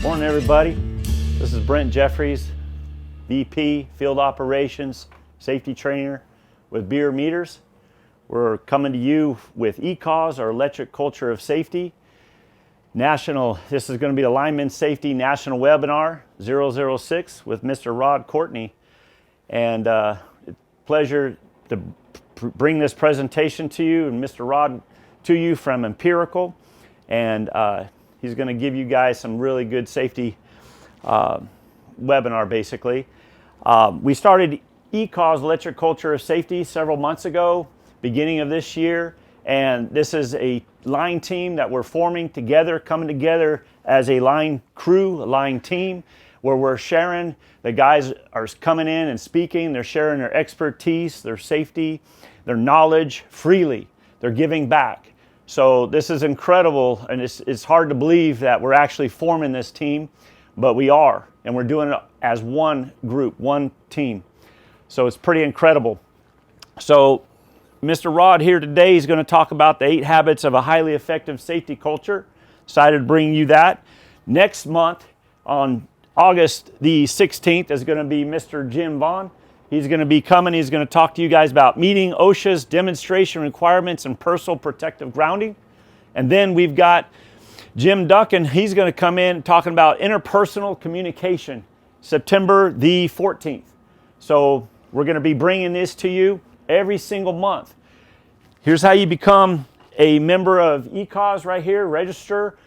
Morning, everybody. This is Brent Jeffries, VP, Field Operations, Safety Trainer with Beer Meters. We're coming to you with ECOS, our Electric Culture of Safety. This is going to be the Linemen Safety National Webinar 006 with Mr. Courtney. And it's a pleasure to bring this presentation to you and Mr. Rod to you from Ampirical. And he's going to give you guys some really good safety webinar, basically. We started ECOS, Electric Culture of Safety, several months ago, beginning of this year. And this is a line team that we're forming together, coming together as a line crew, a line team, where we're sharing. The guys are coming in and speaking. They're sharing their expertise, their safety, their knowledge freely. They're giving back. So this is incredible, and it's hard to believe that we're actually forming this team, but we are, and we're doing it as one group, one team. So it's pretty incredible. So Mr. Rod here today is going to talk about the 8 habits of a highly effective safety culture. Excited to bring you that. Next month, on August the 16th, is going to be Mr. Jim Vaughn. He's going to be coming. He's going to talk to you guys about meeting OSHA's demonstration requirements and personal protective grounding. And then we've got Jim Duncan. He's going to come in talking about interpersonal communication, September the 14th. So we're going to be bringing this to you every single month. Here's how you become a member of ECOS right here, register.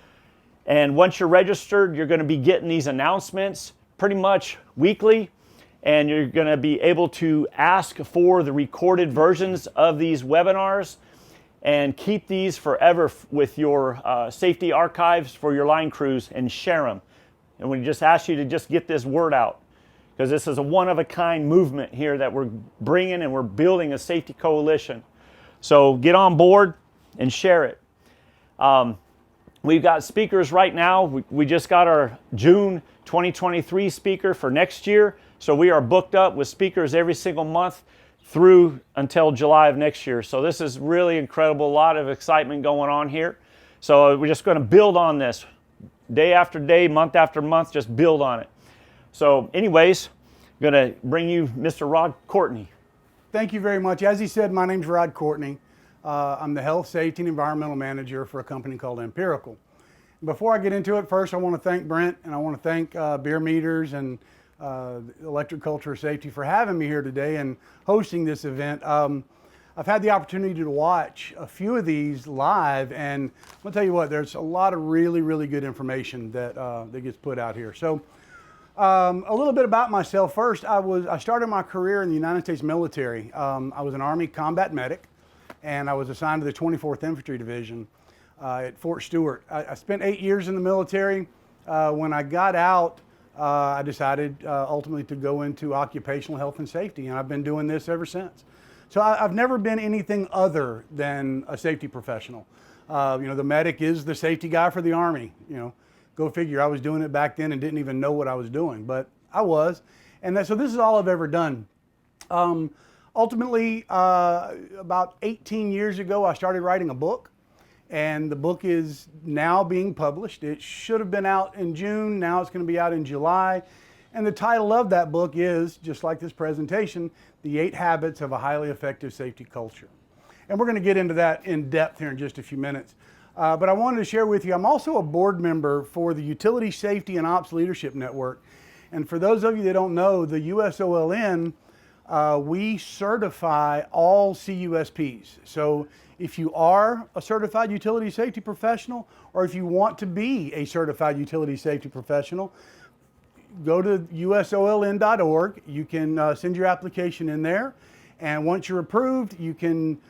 And once you're registered, you're going to be getting these announcements pretty much weekly. And you're going to be able to ask for the recorded versions of these webinars and keep these forever with your safety archives for your line crews and share them. And we just ask you to just get this word out, because this is a one-of-a-kind movement here that we're bringing, and we're building a safety coalition. So get on board and share it. We've got speakers right now. We just got our June 2023 speaker for next year. So we are booked up with speakers every single month through until July of next year. So this is really incredible. A lot of excitement going on here. So we're just going to build on this day after day, month after month, just build on it. So anyways, I'm going to bring you Mr. Rod Courtney. Thank you very much. As he said, my name's Rod Courtney. I'm the Health, Safety, and Environmental Manager for a company called Ampirical. Before I get into it, first I want to thank Brent, and I want to thank Beer Meters and Electric Culture of Safety for having me here today and hosting this event. I've had the opportunity to watch a few of these live, and I'm going to tell you what, there's a lot of really, really good information that gets put out here. So a little bit about myself first. I started my career in the United States military. I was an Army combat medic, and I was assigned to the 24th Infantry Division at Fort Stewart. I spent 8 years in the military. When I got out, I decided ultimately to go into occupational health and safety, and I've been doing this ever since. So I've never been anything other than a safety professional. The medic is the safety guy for the Army. Go figure. I was doing it back then and didn't even know what I was doing, but I was. So this is all I've ever done. Ultimately, about 18 years ago, I started writing a book. And the book is now being published. It should have been out in June. Now it's going to be out in July. And the title of that book is, just like this presentation, The 8 Habits of a Highly Effective Safety Culture. And we're going to get into that in depth here in just a few minutes. But I wanted to share with you, I'm also a board member for the Utility Safety and Ops Leadership Network. And for those of you that don't know, the USOLN, we certify all CUSPs. So if you are a certified utility safety professional, or if you want to be a certified utility safety professional, go to usoln.org. You can send your application in there. And once you're approved, you can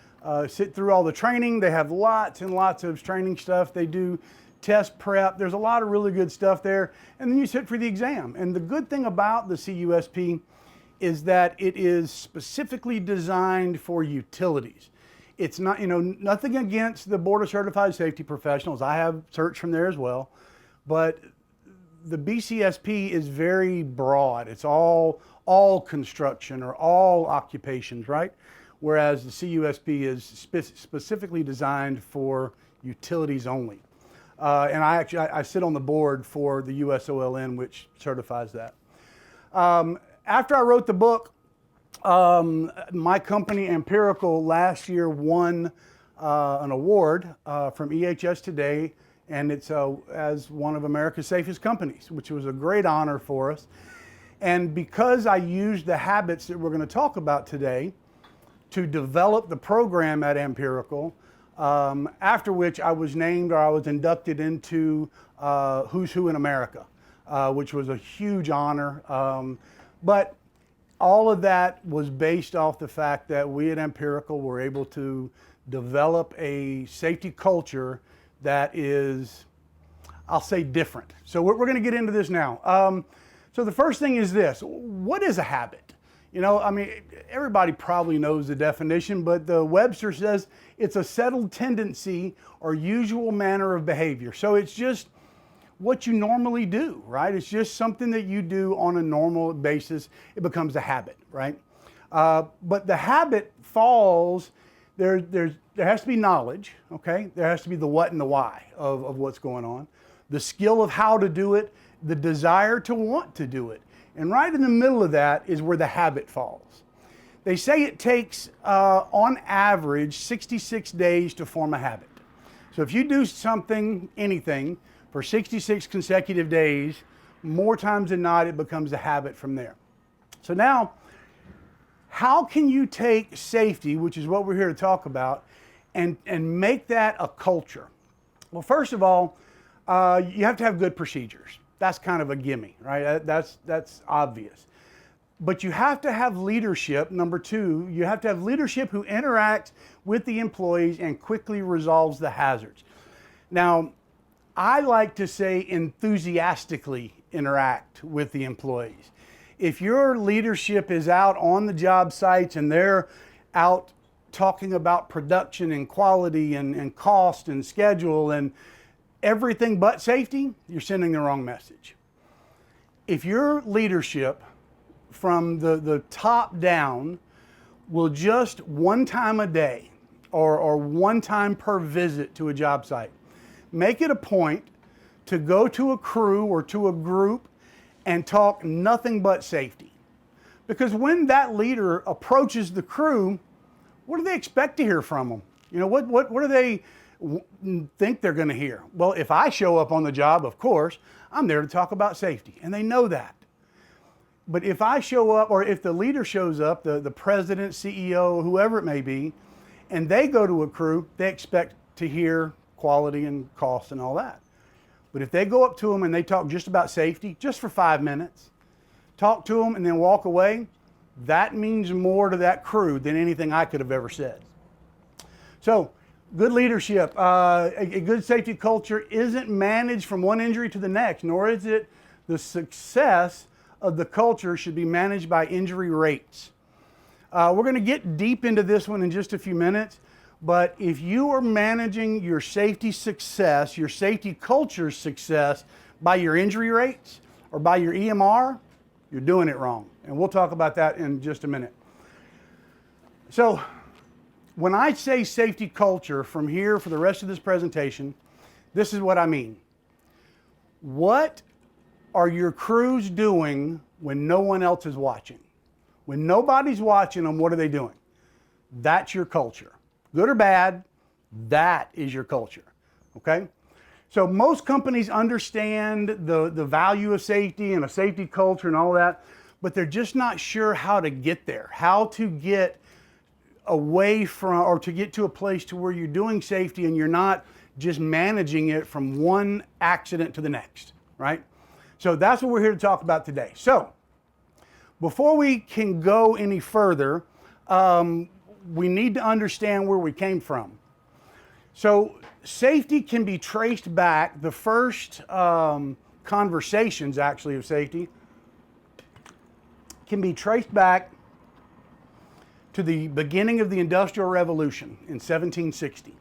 sit through all the training. They have lots and lots of training stuff. They do test prep. There's a lot of really good stuff there. And then you sit for the exam. And the good thing about the CUSP is that it is specifically designed for utilities. It's not, nothing against the Board of Certified Safety Professionals. I have certs from there as well. But the BCSP is very broad. It's all construction or all occupations, right? Whereas the CUSP is specifically designed for utilities only. And I sit on the board for the USOLN, which certifies that. After I wrote the book, my company Ampirical last year won an award from EHS Today, and it's as one of America's safest companies, which was a great honor for us. And because I used the habits that we're going to talk about today to develop the program at Ampirical, after which I was named, or I was inducted into Who's Who in America, which was a huge honor. But all of that was based off the fact that we at Ampirical were able to develop a safety culture that is, I'll say, different. So we're going to get into this now. So the first thing is this: what is a habit? You know, I mean, everybody probably knows the definition, but the Webster says it's a settled tendency or usual manner of behavior. So it's just what you normally do, right? It's just something that you do on a normal basis. It becomes a habit, right? But the habit falls, there has to be knowledge, okay? There has to be the what and the why of what's going on, the skill of how to do it, the desire to want to do it. And right in the middle of that is where the habit falls. They say it takes, on average, 66 days to form a habit. So if you do something, anything, for 66 consecutive days, more times than not, it becomes a habit from there. So now, how can you take safety, which is what we're here to talk about, and make that a culture? Well, first of all, you have to have good procedures. That's kind of a gimme, right? That's obvious. But you have to have leadership. Number two, you have to have leadership who interacts with the employees and quickly resolves the hazards. Now, I like to say enthusiastically interact with the employees. If your leadership is out on the job sites and they're out talking about production and quality and cost and schedule and everything but safety, you're sending the wrong message. If your leadership from the top down will just one time a day or one time per visit to a job site, make it a point to go to a crew or to a group and talk nothing but safety. Because when that leader approaches the crew, what do they expect to hear from them? You know, what do they think they're going to hear? Well, if I show up on the job, of course, I'm there to talk about safety, and they know that. But if I show up, or if the leader shows up, the president, CEO, whoever it may be, and they go to a crew, they expect to hear quality and cost and all that. But if they go up to them and they talk just about safety, just for 5 minutes, talk to them and then walk away, that means more to that crew than anything I could have ever said. So, good leadership, a good safety culture isn't managed from one injury to the next, nor is it the success of the culture should be managed by injury rates. We're going to get deep into this one in just a few minutes, but if you are managing your safety success, your safety culture success by your injury rates or by your EMR, you're doing it wrong. And we'll talk about that in just a minute. So, when I say safety culture from here for the rest of this presentation, this is what I mean. What are your crews doing when no one else is watching? When nobody's watching them, what are they doing? That's your culture. Good or bad, that is your culture, okay? So most companies understand the value of safety and a safety culture and all that, but they're just not sure how to get there, how to get away from, or to get to a place to where you're doing safety and you're not just managing it from one accident to the next, right? So that's what we're here to talk about today. So before we can go any further, we need to understand where we came from. So safety can be traced back, the first conversations actually of safety can be traced back to the beginning of the Industrial Revolution in 1760.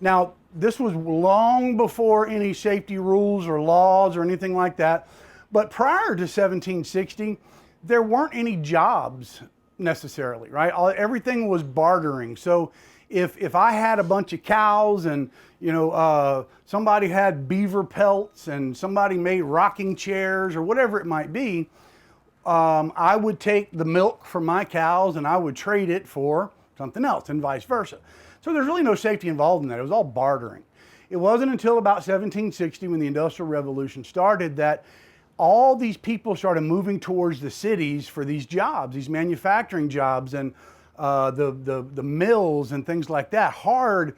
Now, this was long before any safety rules or laws or anything like that, but prior to 1760, there weren't any jobs necessarily, right? Everything was bartering. So if I had a bunch of cows and somebody had beaver pelts and somebody made rocking chairs or whatever it might be, I would take the milk from my cows and I would trade it for something else and vice versa. So there's really no safety involved in that. It was all bartering. It wasn't until about 1760 when the Industrial Revolution started that all these people started moving towards the cities for these jobs, these manufacturing jobs and the mills and things like that, hard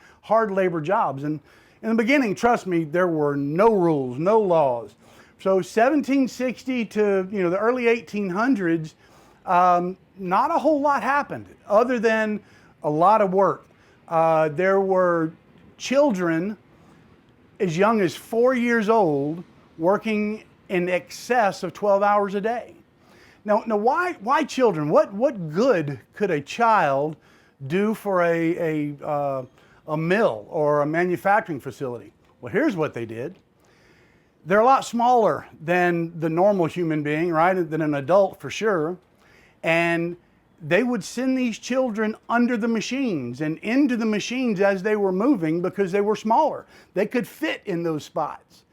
labor jobs. And in the beginning, trust me, there were no rules, no laws. So 1760 to the early 1800s, not a whole lot happened other than a lot of work. There were children as young as 4 years old working in excess of 12 hours a day. Now why children? What good could a child do for a mill or a manufacturing facility? Well, here's what they did. They're a lot smaller than the normal human being, right? Than an adult for sure. And they would send these children under the machines and into the machines as they were moving because they were smaller. They could fit in those spots.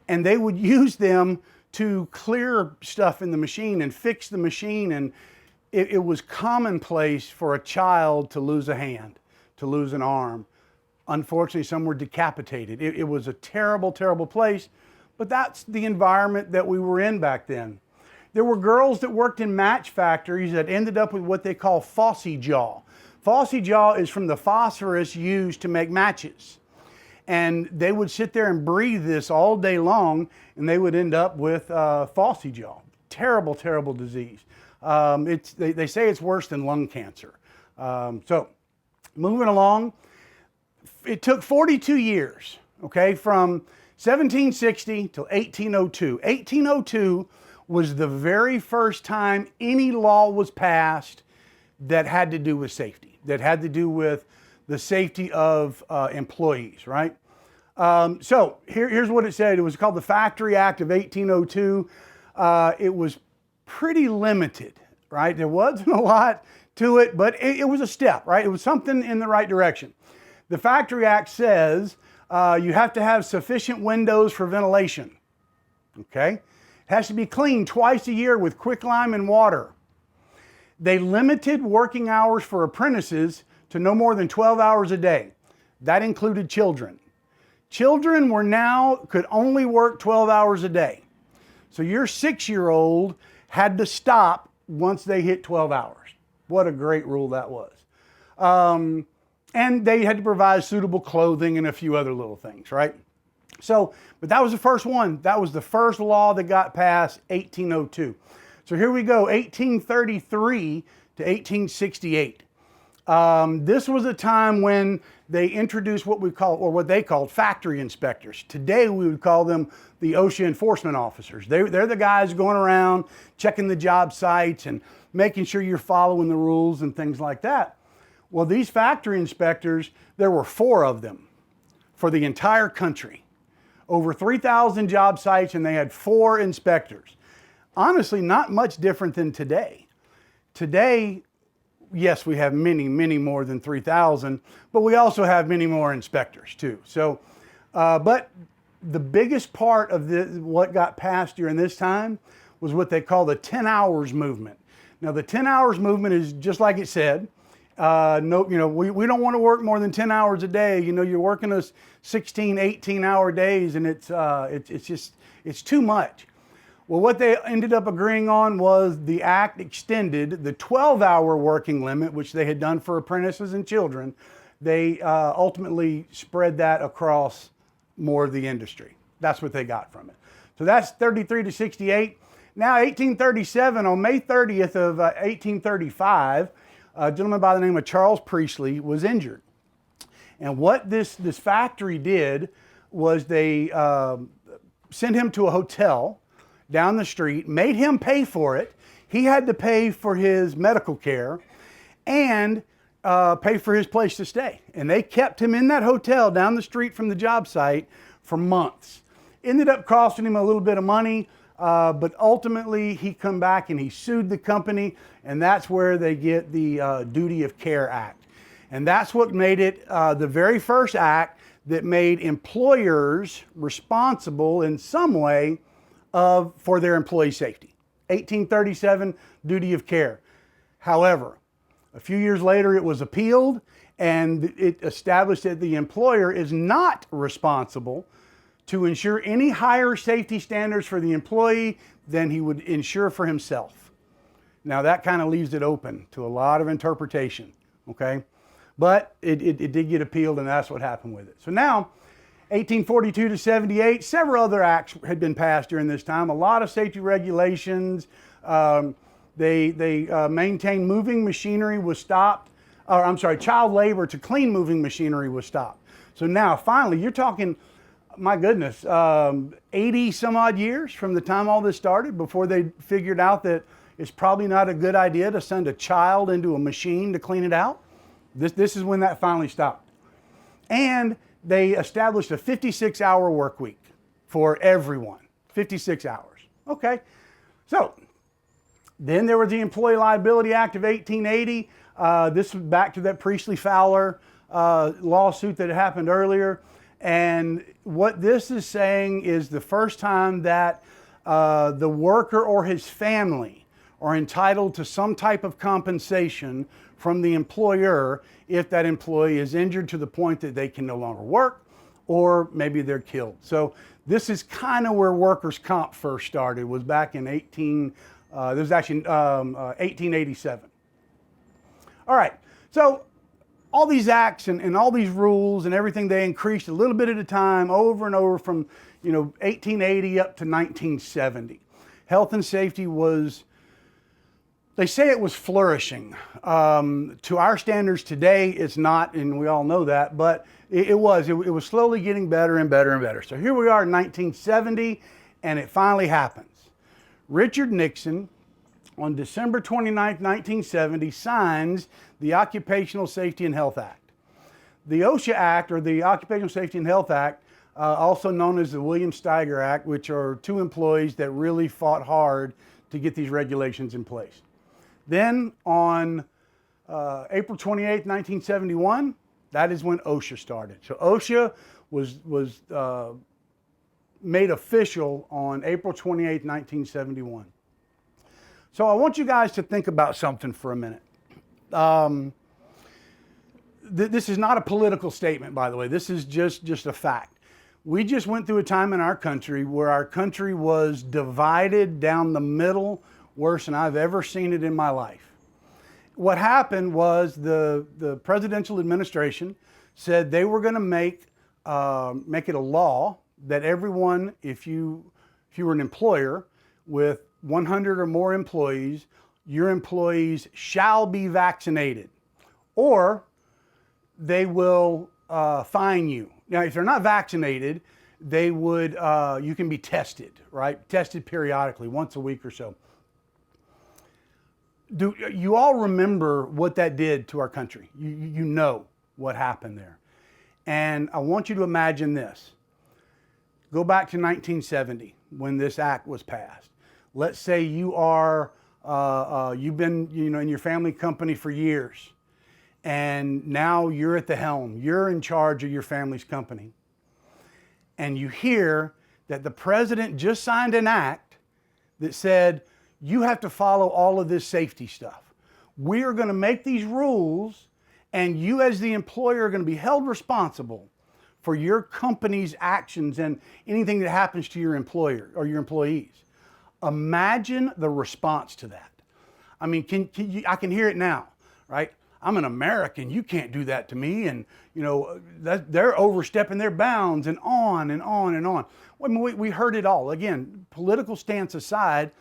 And they would use them to clear stuff in the machine and fix the machine. And it was commonplace for a child to lose a hand, to lose an arm. Unfortunately, some were decapitated. It was a terrible, terrible place, but that's the environment that we were in back then. There were girls that worked in match factories that ended up with what they call phossy jaw. Phossy jaw is from the phosphorus used to make matches. And they would sit there and breathe this all day long, and they would end up with phossy jaw. Terrible, terrible disease. They say it's worse than lung cancer. So moving along, it took 42 years, okay, from 1760 till 1802. 1802 was the very first time any law was passed that had to do with safety, that had to do with the safety of employees, right? So here's what it said. It was called the Factory Act of 1802. It was pretty limited, right? There wasn't a lot to it, but it was a step, right? It was something in the right direction. The Factory Act says you have to have sufficient windows for ventilation, okay? It has to be cleaned twice a year with quicklime and water. They limited working hours for apprentices to no more than 12 hours a day. That included children. Children could only work 12 hours a day. So your 6-year-old had to stop once they hit 12 hours. What a great rule that was. And they had to provide suitable clothing and a few other little things, right? So, but that was the first one. That was the first law that got passed, 1802. So here we go, 1833 to 1868. This was a time when they introduced what they called factory inspectors. Today we would call them the OSHA enforcement officers. They're the guys going around checking the job sites and making sure you're following the rules and things like that. Well, these factory inspectors, there were 4 of them for the entire country. Over 3,000 job sites, and they had 4 inspectors. Honestly, not much different than today. Today, yes, we have many, many more than 3,000, but we also have many more inspectors too. So, but the biggest part of what got passed during this time was what they call the 10 hours movement. Now, the 10 hours movement is just like it said. We don't want to work more than 10 hours a day. You're working those 16, 18-hour days, and it's too much. Well, what they ended up agreeing on was the act extended the 12-hour working limit, which they had done for apprentices and children. They ultimately spread that across more of the industry. That's what they got from it. So that's 33 to 68. Now, 1837, on May 30th of 1835, a gentleman by the name of Charles Priestley was injured. And what this factory did was they sent him to a hotel down the street, made him pay for it. He had to pay for his medical care and pay for his place to stay. And they kept him in that hotel down the street from the job site for months. Ended up costing him a little bit of money, but ultimately he come back and he sued the company, and that's where they get the Duty of Care Act. And that's what made it the very first act that made employers responsible in some way for their employee safety. 1837, duty of care. However, a few years later it was appealed, and it established that the employer is not responsible to ensure any higher safety standards for the employee than he would ensure for himself. Now that kind of leaves it open to a lot of interpretation, okay? But it did get appealed, and that's what happened with it. So now, 1842 to 78, several other acts had been passed during this time. A lot of safety regulations. They maintained moving machinery was stopped. Child labor to clean moving machinery was stopped. So now, finally, you're talking, my goodness, 80 some odd years from the time all this started before they figured out that it's probably not a good idea to send a child into a machine to clean it out. This is when that finally stopped. And they established a 56-hour work week for everyone, 56 hours. Okay, so then there was the Employee Liability Act of 1880. This was back to that Priestley-Fowler lawsuit that had happened earlier. And what this is saying is the first time that the worker or his family are entitled to some type of compensation from the employer if that employee is injured to the point that they can no longer work, or maybe they're killed. So this is kind of where workers' comp first started, was back in 1887. All right, so all these acts and all these rules and everything, they increased a little bit at a time, over and over, from 1880 up to 1970. Health and safety was, they say it was flourishing. To our standards today, it's not, and we all know that, but it was slowly getting better and better and better. So here we are in 1970, and it finally happens. Richard Nixon, on December 29, 1970, signs the Occupational Safety and Health Act. The OSHA Act, or the Occupational Safety and Health Act, also known as the William Steiger Act, which are two employees that really fought hard to get these regulations in place. Then on April 28, 1971, that is when OSHA started. So OSHA was made official on April 28, 1971. So I want you guys to think about something for a minute. This is not a political statement, by the way. This is just a fact. We just went through a time in our country where our country was divided down the middle, worse than I've ever seen it in my life. What happened was the presidential administration said they were going to make it a law that everyone, if you were an employer with 100 or more employees, your employees shall be vaccinated, or they will fine you. Now, if they're not vaccinated, they would, you can be tested, right? Tested periodically, once a week or so. Do you all remember what that did to our country? You know what happened there. And I want you to imagine this. Go back to 1970 when this act was passed. Let's say you are, you've been in your family company for years, and now you're at the helm. You're in charge of your family's company. And you hear that the president just signed an act that said, you have to follow all of this safety stuff. We are going to make these rules, and you as the employer are going to be held responsible for your company's actions and anything that happens to your employer or your employees. Imagine the response to that. I mean, I can hear it now, right? I'm an American, you can't do that to me, and they're overstepping their bounds, and on and on and on. I mean, we heard it all. Again, political stance aside,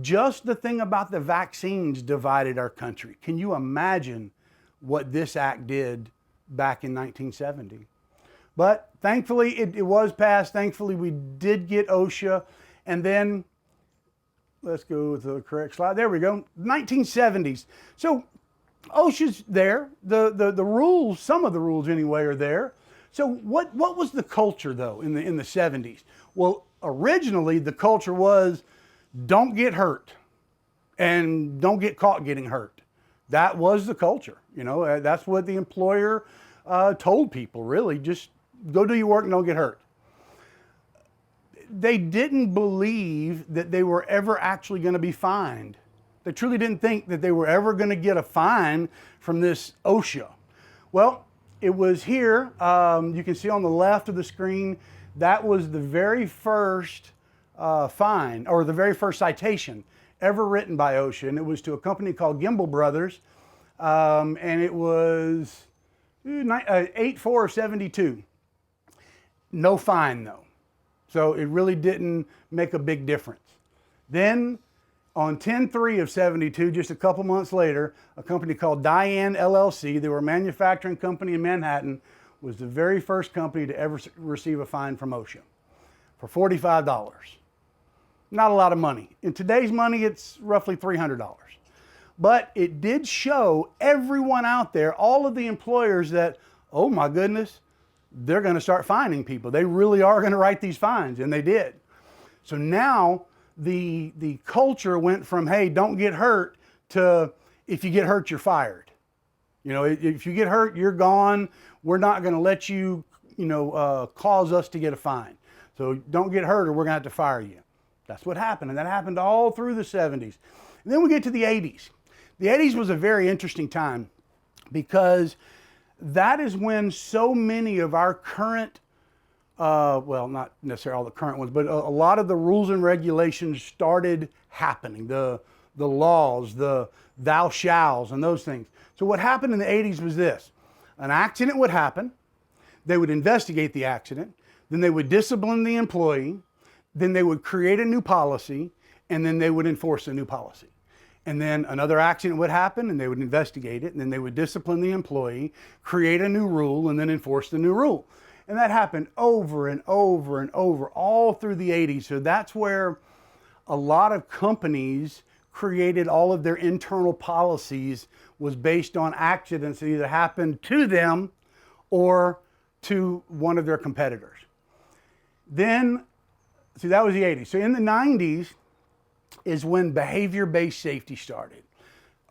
just the thing about the vaccines divided our country. Can you imagine what this act did back in 1970? But thankfully, it was passed. Thankfully, we did get OSHA. And then, let's go to the correct slide. There we go, 1970s. So OSHA's there. The rules, some of the rules anyway, are there. So what was the culture, though, in the 70s? Well, originally, the culture was, don't get hurt and don't get caught getting hurt. That was the culture. You know, that's what the employer told people, really. Just go do your work and don't get hurt. They didn't believe that they were ever actually going to be fined. They truly didn't think that they were ever going to get a fine from this OSHA. Well, it was here. You can see on the left of the screen, that was the very first fine, or the very first citation ever written by OSHA, and it was to a company called Gimbel Brothers, and it was 8/4/72. No fine though. So it really didn't make a big difference. Then on 10/3/72, just a couple months later, a company called Diane LLC, they were a manufacturing company in Manhattan, was the very first company to ever receive a fine from OSHA for $45. Not a lot of money. In today's money, it's roughly $300. But it did show everyone out there, all of the employers, that, oh my goodness, they're going to start fining people. They really are going to write these fines, and they did. So now the culture went from, hey, don't get hurt, to if you get hurt, you're fired. You know, if you get hurt, you're gone. We're not going to let you, cause us to get a fine. So don't get hurt or we're going to have to fire you. That's what happened, and that happened all through the 70s. And then we get to the 80s. The 80s was a very interesting time because that is when so many of our current, well, not necessarily all the current ones, but a lot of the rules and regulations started happening. The laws, the thou shalls, and those things. So what happened in the 80s was this. An accident would happen. They would investigate the accident. Then they would discipline the employee. Then they would create a new policy. And then they would enforce a new policy. And then another accident would happen, and they would investigate it, and then they would discipline the employee, create a new rule, and then enforce the new rule. And that happened over and over and over, all through the 80s. So that's where a lot of companies created all of their internal policies, was based on accidents that either happened to them or to one of their competitors. Then, see, that was the 80s. So in the 90s, is when behavior-based safety started.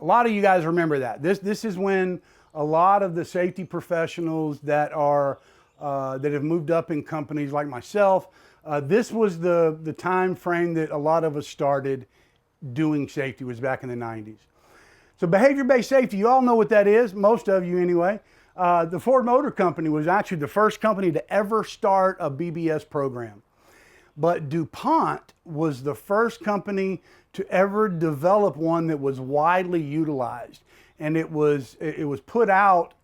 A lot of you guys remember that. This is when a lot of the safety professionals that have moved up in companies like myself, this was the time frame that a lot of us started doing safety, was back in the 90s. So behavior-based safety, you all know what that is, most of you anyway. The Ford Motor Company was actually the first company to ever start a BBS program. But DuPont was the first company to ever develop one that was widely utilized. And it was put out,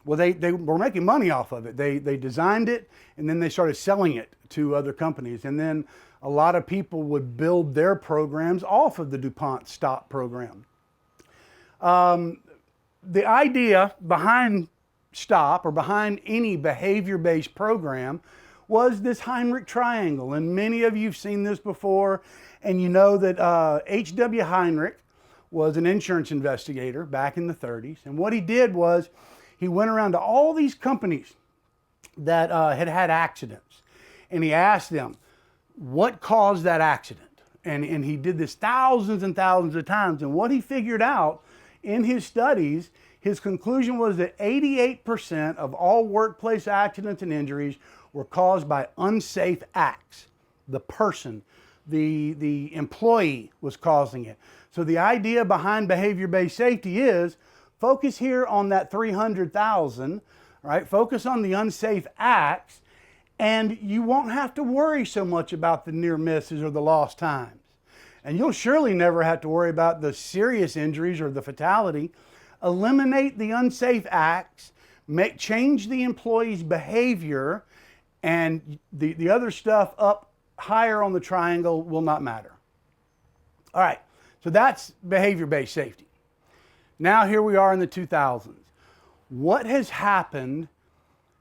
well, they were making money off of it. They designed it, and then they started selling it to other companies. And then a lot of people would build their programs off of the DuPont stop program. The idea behind stop, or behind any behavior-based program, was this Heinrich triangle. And many of you have seen this before, and you know that H.W. Heinrich was an insurance investigator back in the 30s. And what he did was he went around to all these companies that had accidents, and he asked them, what caused that accident? And he did this thousands and thousands of times. And what he figured out in his studies, his conclusion was that 88% of all workplace accidents and injuries were caused by unsafe acts. The person, the employee was causing it. So the idea behind behavior-based safety is focus here on that 300,000, right? Focus on the unsafe acts, and you won't have to worry so much about the near misses or the lost times. And you'll surely never have to worry about the serious injuries or the fatality. Eliminate the unsafe acts, change the employee's behavior, and the other stuff up higher on the triangle will not matter. All right, so that's behavior-based safety. Now here we are in the 2000s. What has happened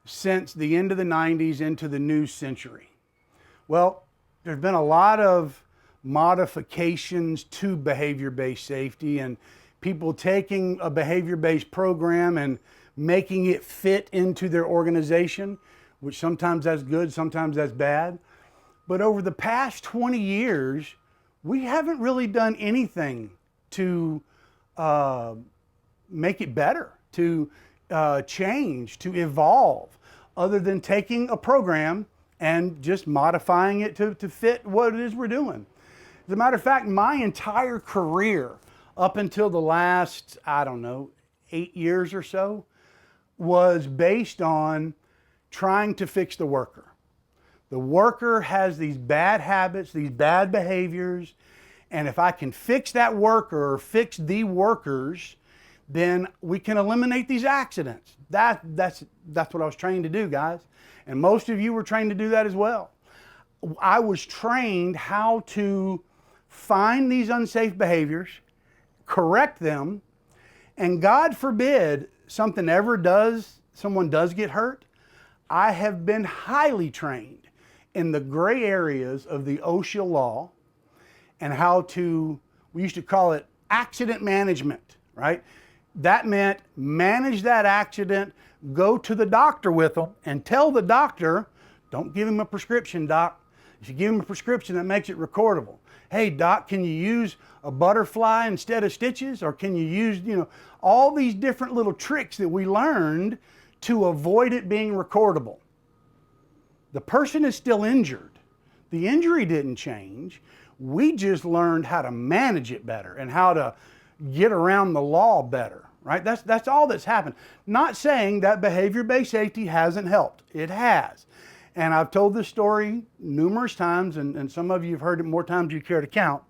since the end of the 90s into the new century? Well, there's been a lot of modifications to behavior-based safety, and people taking a behavior-based program and making it fit into their organization, which sometimes that's good, sometimes that's bad. But over the past 20 years, we haven't really done anything to make it better, to change, to evolve, other than taking a program and just modifying it to fit what it is we're doing. As a matter of fact, my entire career up until the last, I don't know, 8 years or so, was based on trying to fix the worker. The worker has these bad habits, these bad behaviors, and if I can fix that worker or fix the workers, then we can eliminate these accidents. That's what I was trained to do, guys. And most of you were trained to do that as well. I was trained how to find these unsafe behaviors, correct them, and God forbid someone does get hurt. I have been highly trained in the gray areas of the OSHA law and how to, we used to call it accident management, right? That meant manage that accident, go to the doctor with them and tell the doctor, don't give him a prescription, doc. If you give him a prescription, that makes it recordable. Hey, doc, can you use a butterfly instead of stitches? Or can you use, all these different little tricks that we learned to avoid it being recordable. The person is still injured. The injury didn't change. We just learned how to manage it better and how to get around the law better, right? That's all that's happened. Not saying that behavior-based safety hasn't helped. It has. And I've told this story numerous times, and some of you have heard it more times than you care to count.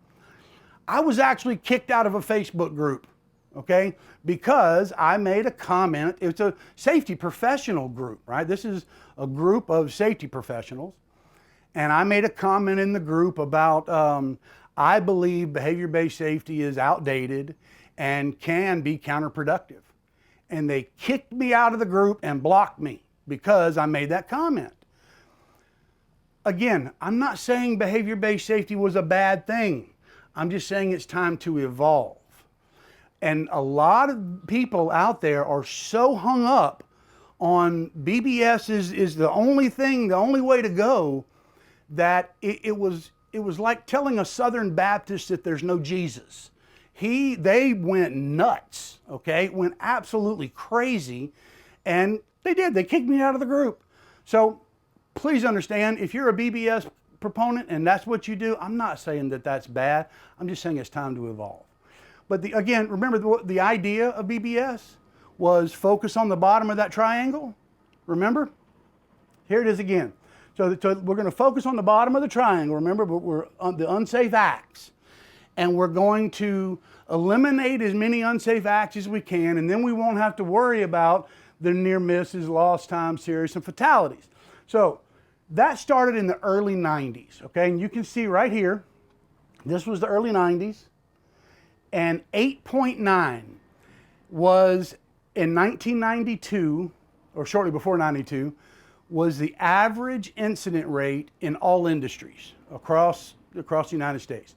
I was actually kicked out of a Facebook group, okay? Because I made a comment. It's a safety professional group, right? This is a group of safety professionals. And I made a comment in the group about, I believe behavior-based safety is outdated and can be counterproductive. And they kicked me out of the group and blocked me because I made that comment. Again, I'm not saying behavior-based safety was a bad thing. I'm just saying it's time to evolve. And a lot of people out there are so hung up on BBS is the only thing, the only way to go, that it was like telling a Southern Baptist that there's no Jesus. They went nuts, okay? Went absolutely crazy, and they did. They kicked me out of the group. So please understand, if you're a BBS proponent and that's what you do, I'm not saying that that's bad. I'm just saying it's time to evolve. But again, remember the idea of BBS was focus on the bottom of that triangle. Remember? Here it is again. So we're going to focus on the bottom of the triangle. Remember, we're on the unsafe acts. And we're going to eliminate as many unsafe acts as we can, and then we won't have to worry about the near misses, lost time, serious, and fatalities. So that started in the early 90s, okay? And you can see right here, this was the early 90s, and 8.9 was in 1992, or shortly before 92, was the average incident rate in all industries across the United States.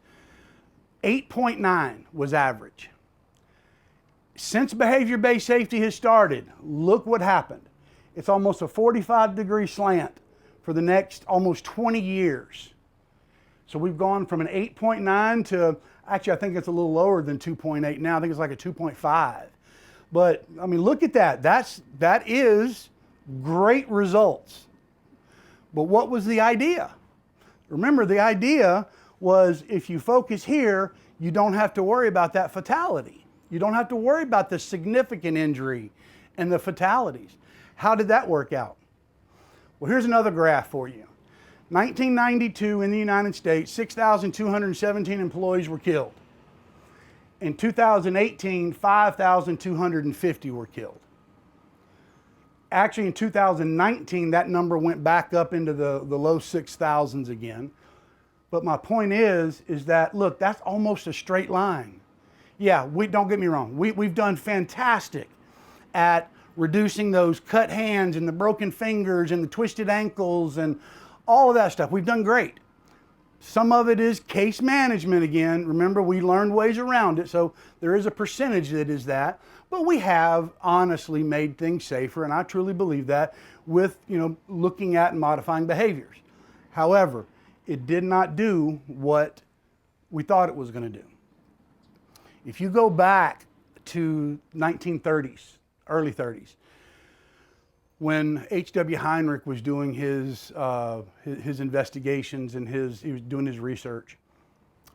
8.9 was average. Since behavior-based safety has started, look what happened. It's almost a 45-degree slant for the next almost 20 years. So we've gone from an 8.9 to, actually I think it's a little lower than 2.8 now. I think it's like a 2.5. But I mean, look at that. That is great results. But what was the idea? Remember, the idea was if you focus here, you don't have to worry about that fatality. You don't have to worry about the significant injury and the fatalities. How did that work out? Well, here's another graph for you. 1992 in the United States, 6,217 employees were killed. In 2018, 5,250 were killed. Actually, in 2019, that number went back up into the low 6,000s again. But my point is that, look, that's almost a straight line. Yeah, don't get me wrong. We've done fantastic at reducing those cut hands and the broken fingers and the twisted ankles and all of that stuff. We've done great. Some of it is case management again. Remember, we learned ways around it, so there is a percentage that is that. But we have honestly made things safer, and I truly believe that with, looking at and modifying behaviors. However, it did not do what we thought it was going to do. If you go back to 1930s, early 30s, when H.W. Heinrich was doing his investigations and he was doing his research.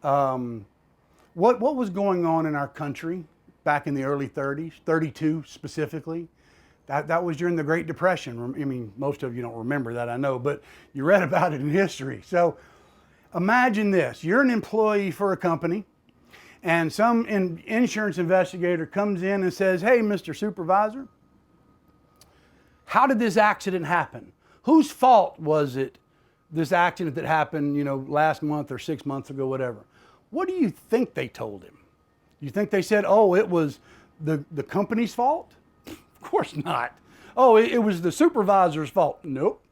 What was going on in our country back in the early 30s, 32 specifically? That was during the Great Depression. I mean, most of you don't remember that, I know, but you read about it in history. So imagine this. You're an employee for a company, and some insurance investigator comes in and says, hey, Mr. Supervisor, how did this accident happen? Whose fault was it, this accident that happened, you know, last month or 6 months ago, whatever? What do you think they told him? You think they said, oh, it was the company's fault? Of course not. Oh, it was the supervisor's fault. Nope.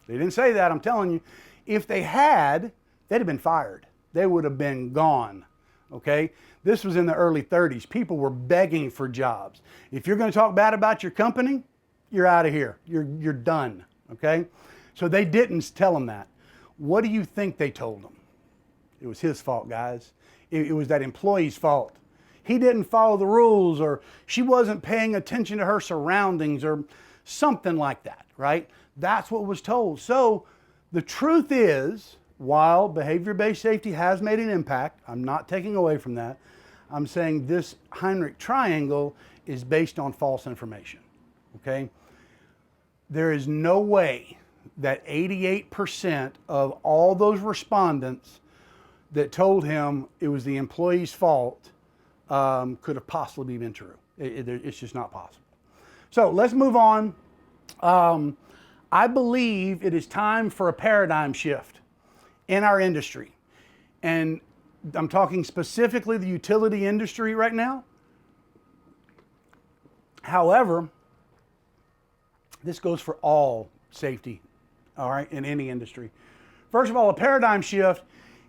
They didn't say that, I'm telling you. If they had, they'd have been fired. They would have been gone. Okay? This was in the early 30s. People were begging for jobs. If you're going to talk bad about your company, you're out of here. You're done. Okay? So they didn't tell him that. What do you think they told him? It was his fault, guys. It was that employee's fault. He didn't follow the rules, or she wasn't paying attention to her surroundings, or something like that, right? That's what was told. So the truth is, while behavior-based safety has made an impact, I'm not taking away from that. I'm saying this Heinrich triangle is based on false information, okay? There is no way that 88% of all those respondents that told him it was the employee's fault could have possibly been true. It's just not possible. So let's move on. I believe it is time for a paradigm shift in our industry. And I'm talking specifically the utility industry right now. However, this goes for all safety, all right, in any industry. First of all, a paradigm shift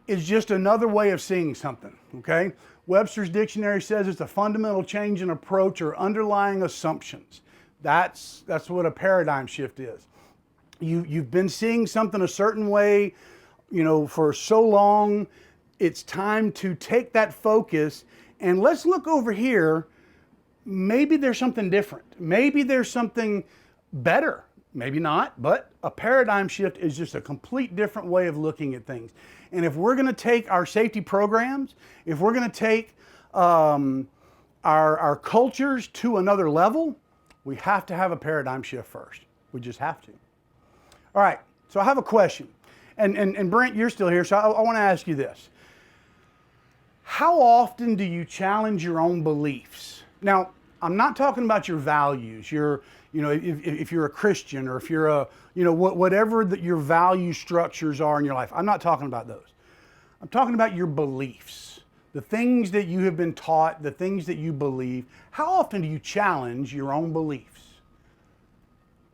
is just another way of seeing something, okay? Webster's dictionary says it's a fundamental change in approach or underlying assumptions. That's what a paradigm shift is. You've been seeing something a certain way, you know, for so long. It's time to take that focus and let's look over here. Maybe there's something different. Maybe there's something better. Maybe not, but a paradigm shift is just a complete different way of looking at things. And if we're going to take our safety programs, if we're going to take our cultures to another level, we have to have a paradigm shift first. We just have to. All right, so I have a question. And Brent, you're still here, so I want to ask you this. How often do you challenge your own beliefs? Now, I'm not talking about your values. If you're a Christian, or if you're a, whatever your value structures are in your life. I'm not talking about those. I'm talking about your beliefs, the things that you have been taught, the things that you believe. How often do you challenge your own beliefs?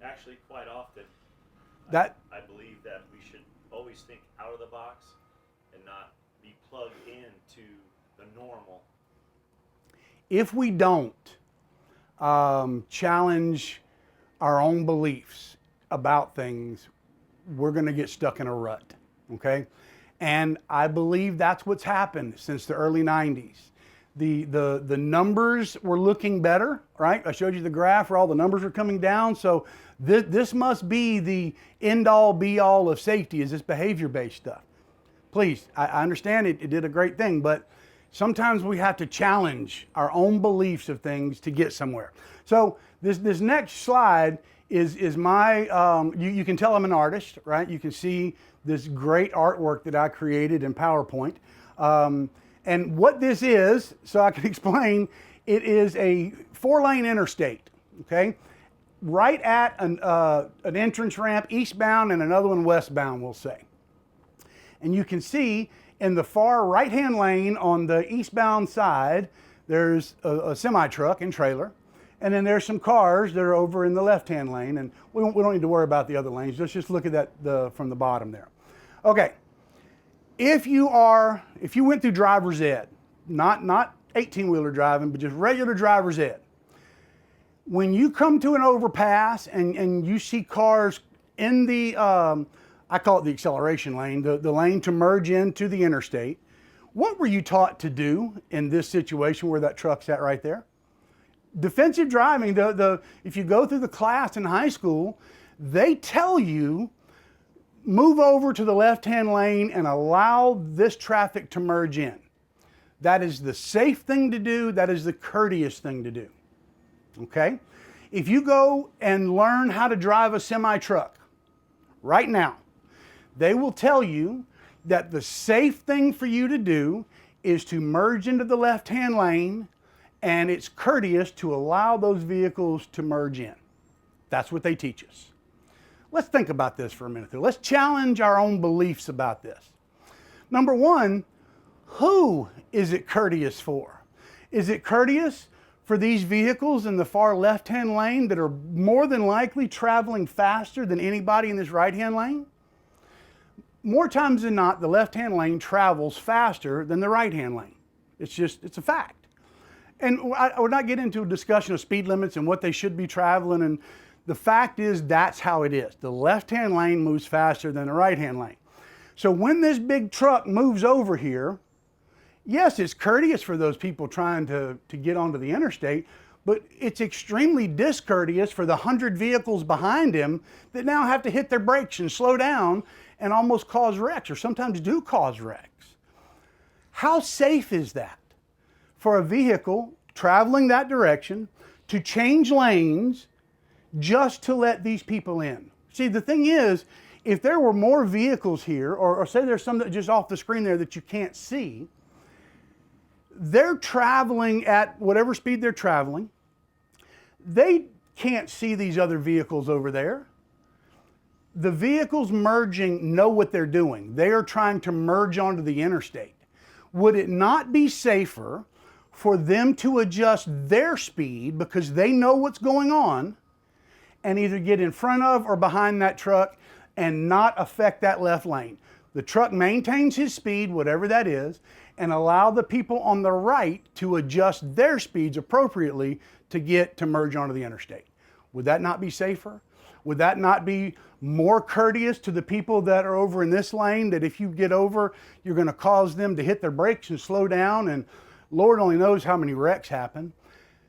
Actually, quite often. I believe that we should always think out of the box and not be plugged into the normal. If we don't challenge our own beliefs about things, we're going to get stuck in a rut, okay? And I believe that's what's happened since the early 90s. The numbers were looking better, right? I showed you the graph where all the numbers are coming down. So this must be the end-all, be-all of safety, is this behavior-based stuff. Please, I understand it did a great thing, but sometimes we have to challenge our own beliefs of things to get somewhere. So this next slide is my, you can tell I'm an artist, right? You can see this great artwork that I created in PowerPoint. And what this is, so I can explain, it is a 4-lane interstate, okay? Right at an entrance ramp eastbound and another one westbound, we'll say. And you can see in the far right-hand lane on the eastbound side, there's a semi-truck and trailer. And then there's some cars that are over in the left-hand lane. And we don't need to worry about the other lanes. Let's just look at that from the bottom there. Okay. If you went through driver's ed, not 18-wheeler driving, but just regular driver's ed, when you come to an overpass and you see cars in the, I call it the acceleration lane, the lane to merge into the interstate, what were you taught to do in this situation where that truck's at right there? Defensive driving, if you go through the class in high school, they tell you move over to the left-hand lane and allow this traffic to merge in. That is the safe thing to do. That is the courteous thing to do. Okay? If you go and learn how to drive a semi-truck right now, they will tell you that the safe thing for you to do is to merge into the left-hand lane, and it's courteous to allow those vehicles to merge in. That's what they teach us. Let's think about this for a minute. Let's challenge our own beliefs about this. Number one, who is it courteous for? Is it courteous for these vehicles in the far left-hand lane that are more than likely traveling faster than anybody in this right-hand lane? More times than not, the left-hand lane travels faster than the right-hand lane. It's a fact. And I would not get into a discussion of speed limits and what they should be traveling, and the fact is that's how it is. The left-hand lane moves faster than the right-hand lane. So when this big truck moves over here, yes, it's courteous for those people trying to get onto the interstate, but it's extremely discourteous for the 100 vehicles behind him that now have to hit their brakes and slow down and almost cause wrecks, or sometimes do cause wrecks. How safe is that for a vehicle traveling that direction to change lanes just to let these people in? See, the thing is, if there were more vehicles here, or say there's some that just off the screen there that you can't see, they're traveling at whatever speed they're traveling. They can't see these other vehicles over there. The vehicles merging know what they're doing. They are trying to merge onto the interstate. Would it not be safer for them to adjust their speed because they know what's going on and either get in front of or behind that truck and not affect that left lane? The truck maintains his speed, whatever that is, and allow the people on the right to adjust their speeds appropriately to merge onto the interstate. Would that not be safer? Would that not be more courteous to the people that are over in this lane, that if you get over, you're going to cause them to hit their brakes and slow down, and Lord only knows how many wrecks happen?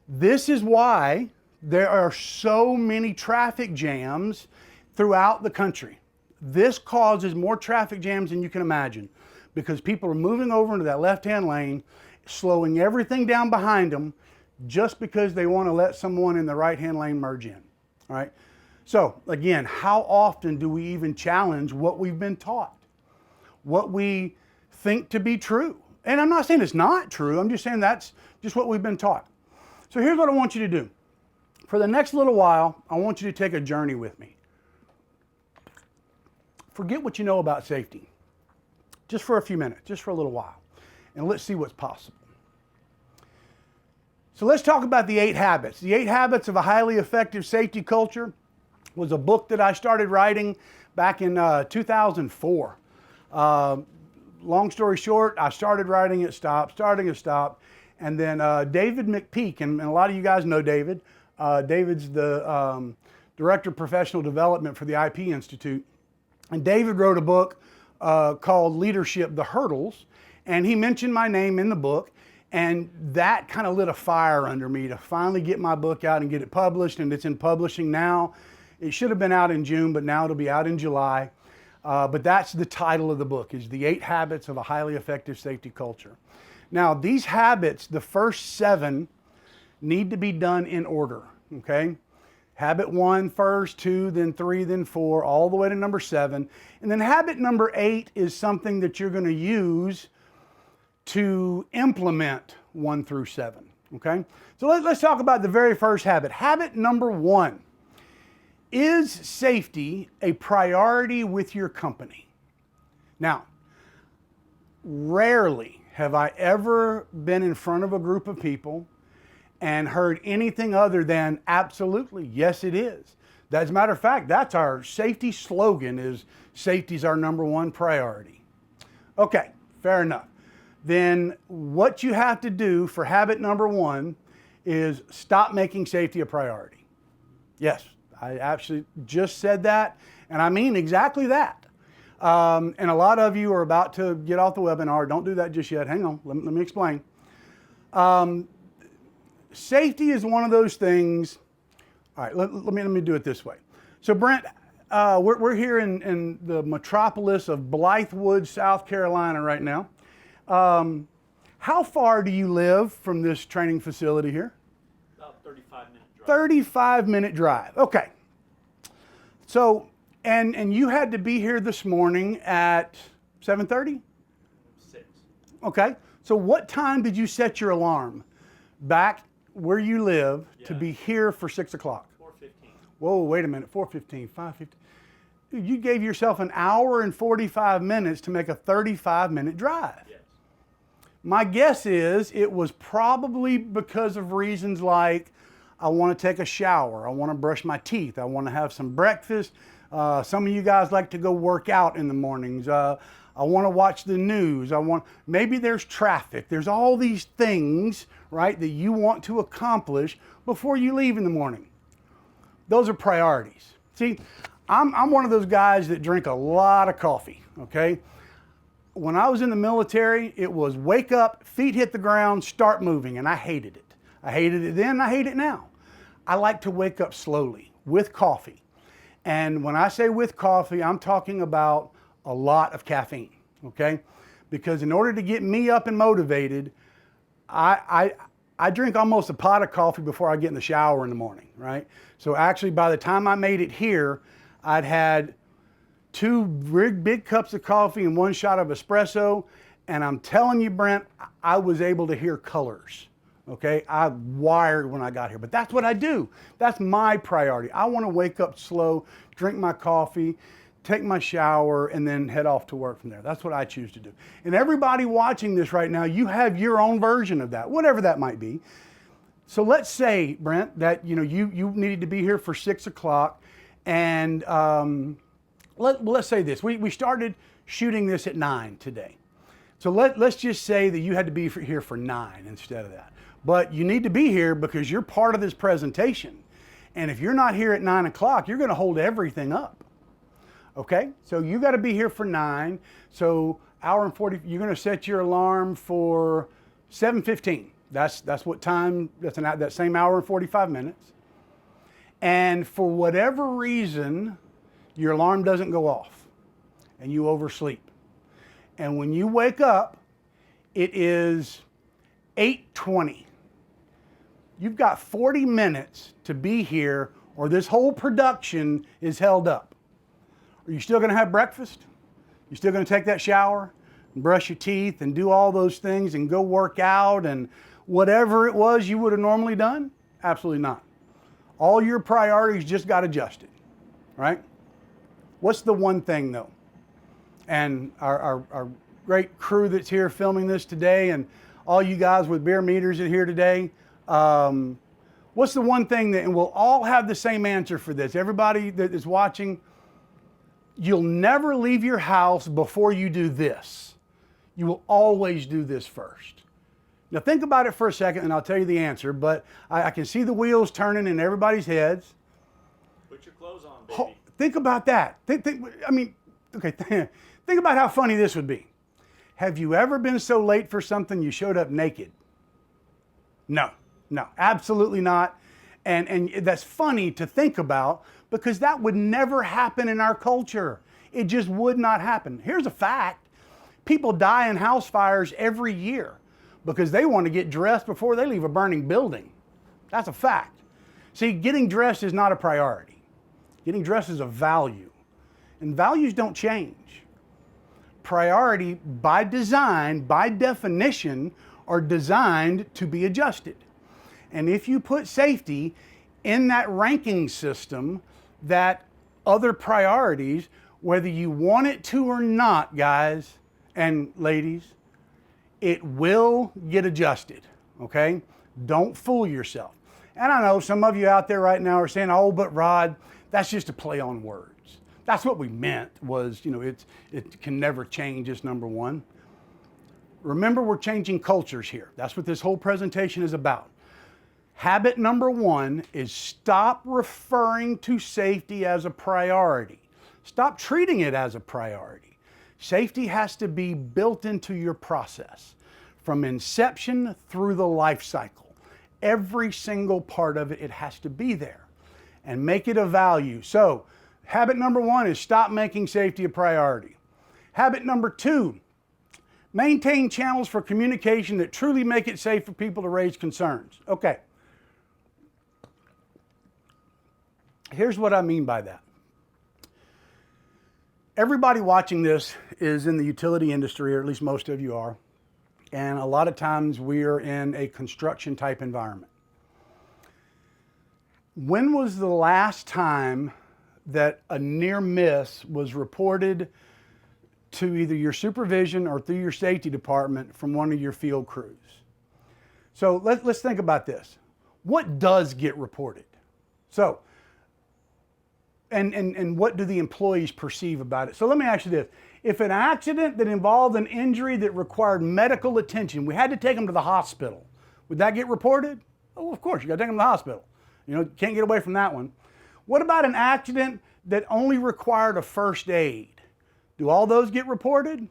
This is why there are so many traffic jams throughout the country. This causes more traffic jams than you can imagine, because people are moving over into that left-hand lane, slowing everything down behind them just because they want to let someone in the right-hand lane merge in. All right? So again, how often do we even challenge what we've been taught, what we think to be true? And I'm not saying it's not true. I'm just saying that's just what we've been taught. So here's what I want you to do. For the next little while, I want you to take a journey with me. Forget what you know about safety, just for a few minutes, just for a little while, and let's see what's possible. So let's talk about the 8 habits. The 8 habits of a highly effective safety culture was a book that I started writing back in 2004. Long story short, I started writing it, stopped, and then David McPeak, and a lot of you guys know David. David's the Director of Professional Development for the IP Institute. And David wrote a book called Leadership, The Hurdles, and he mentioned my name in the book, and that kind of lit a fire under me to finally get my book out and get it published, and it's in publishing now. It should have been out in June, but now it'll be out in July. But that's the title of the book, is The 8 Habits of a Highly Effective Safety Culture. Now, these habits, the first 7, need to be done in order, okay? Habit 1 first, 2, then 3, then 4, all the way to number 7. And then habit number 8 is something that you're going to use to implement 1 through 7, okay? So let's talk about the very first habit. Habit number 1. Is safety a priority with your company? Now, rarely have I ever been in front of a group of people and heard anything other than absolutely, yes it is. As a matter of fact, that's our safety slogan, is safety's our number 1 priority. Okay, fair enough. Then what you have to do for habit number 1 is stop making safety a priority. Yes, I actually just said that, and I mean exactly that. And a lot of you are about to get off the webinar. Don't do that just yet. Hang on, let me explain. safety is one of those things. All right, let me do it this way. So Brent, we're here in the metropolis of Blythewood, South Carolina right now. How far do you live from this training facility here? About 35-minute drive. 35-minute drive. Okay. So, and you had to be here this morning at 7:30? 6. Okay. So what time did you set your alarm back where you live to be here for 6 o'clock? 4:15. Whoa, wait a minute, 4:15, 5:15. You gave yourself an hour and 45 minutes to make a 35-minute drive. Yes. My guess is it was probably because of reasons like I want to take a shower, I want to brush my teeth, I want to have some breakfast. Some of you guys like to go work out in the mornings. I want to watch the news. Maybe there's traffic. There's all these things, right, that you want to accomplish before you leave in the morning. Those are priorities. See, I'm one of those guys that drink a lot of coffee, okay? When I was in the military, it was wake up, feet hit the ground, start moving, and I hated it. I hated it then, I hate it now. I like to wake up slowly with coffee. And when I say with coffee, I'm talking about a lot of caffeine, okay? Because in order to get me up and motivated, I drink almost a pot of coffee before I get in the shower in the morning, right? So actually by the time I made it here, I'd had 2 big cups of coffee and 1 shot of espresso. And I'm telling you, Brent, I was able to hear colors, okay? I wired when I got here, but that's what I do. That's my priority. I want to wake up slow, drink my coffee, take my shower, and then head off to work from there. That's what I choose to do. And everybody watching this right now, you have your own version of that, whatever that might be. So let's say, Brent, that you needed to be here for 6 o'clock, and let's say this. We started shooting this at 9 today. So let's just say that you had to be here for 9 instead of that. But you need to be here because you're part of this presentation. And if you're not here at 9 o'clock, you're going to hold everything up. Okay? So you got to be here for 9. So hour and 40, you're going to set your alarm for 7:15. That's what time, that same hour and 45 minutes. And for whatever reason, your alarm doesn't go off and you oversleep. And when you wake up, it is 8:20. You've got 40 minutes to be here or this whole production is held up. Are you still going to have breakfast? You still going to take that shower and brush your teeth and do all those things and go work out and whatever it was you would have normally done? Absolutely not. All your priorities just got adjusted, right? What's the one thing though? And our great crew that's here filming this today and all you guys with beer meters that are here today, what's the one thing that, and we'll all have the same answer for this, everybody that is watching, you'll never leave your house before you do this. You will always do this first. Now think about it for a second and I'll tell you the answer, but I can see the wheels turning in everybody's heads. Put your clothes on, baby. Think about that. Think about how funny this would be. Have you ever been so late for something you showed up naked? No, absolutely not. And that's funny to think about because that would never happen in our culture. It just would not happen. Here's a fact. People die in house fires every year because they want to get dressed before they leave a burning building. That's a fact. See, getting dressed is not a priority. Getting dressed is a value. And values don't change. Priority by design, by definition, are designed to be adjusted. And if you put safety in that ranking system, that other priorities, whether you want it to or not, guys and ladies, it will get adjusted, okay? Don't fool yourself. And I know some of you out there right now are saying, oh, but Rod, that's just a play on words. That's what we meant was, it can never change, is number one. Remember, we're changing cultures here. That's what this whole presentation is about. Habit number 1 is stop referring to safety as a priority. Stop treating it as a priority. Safety has to be built into your process from inception through the life cycle. Every single part of it, it has to be there, and make it a value. So habit number 1 is stop making safety a priority. Habit number 2, maintain channels for communication that truly make it safe for people to raise concerns. Okay. Here's what I mean by that. Everybody watching this is in the utility industry, or at least most of you are. And a lot of times we are in a construction type environment. When was the last time that a near miss was reported to either your supervision or through your safety department from one of your field crews? So let's think about this. What does get reported? So, and what do the employees perceive about it? So let me ask you this. If an accident that involved an injury that required medical attention, we had to take them to the hospital, would that get reported? Oh, of course, you gotta take them to the hospital. You know, can't get away from that one. What about an accident that only required a first aid? Do all those get reported?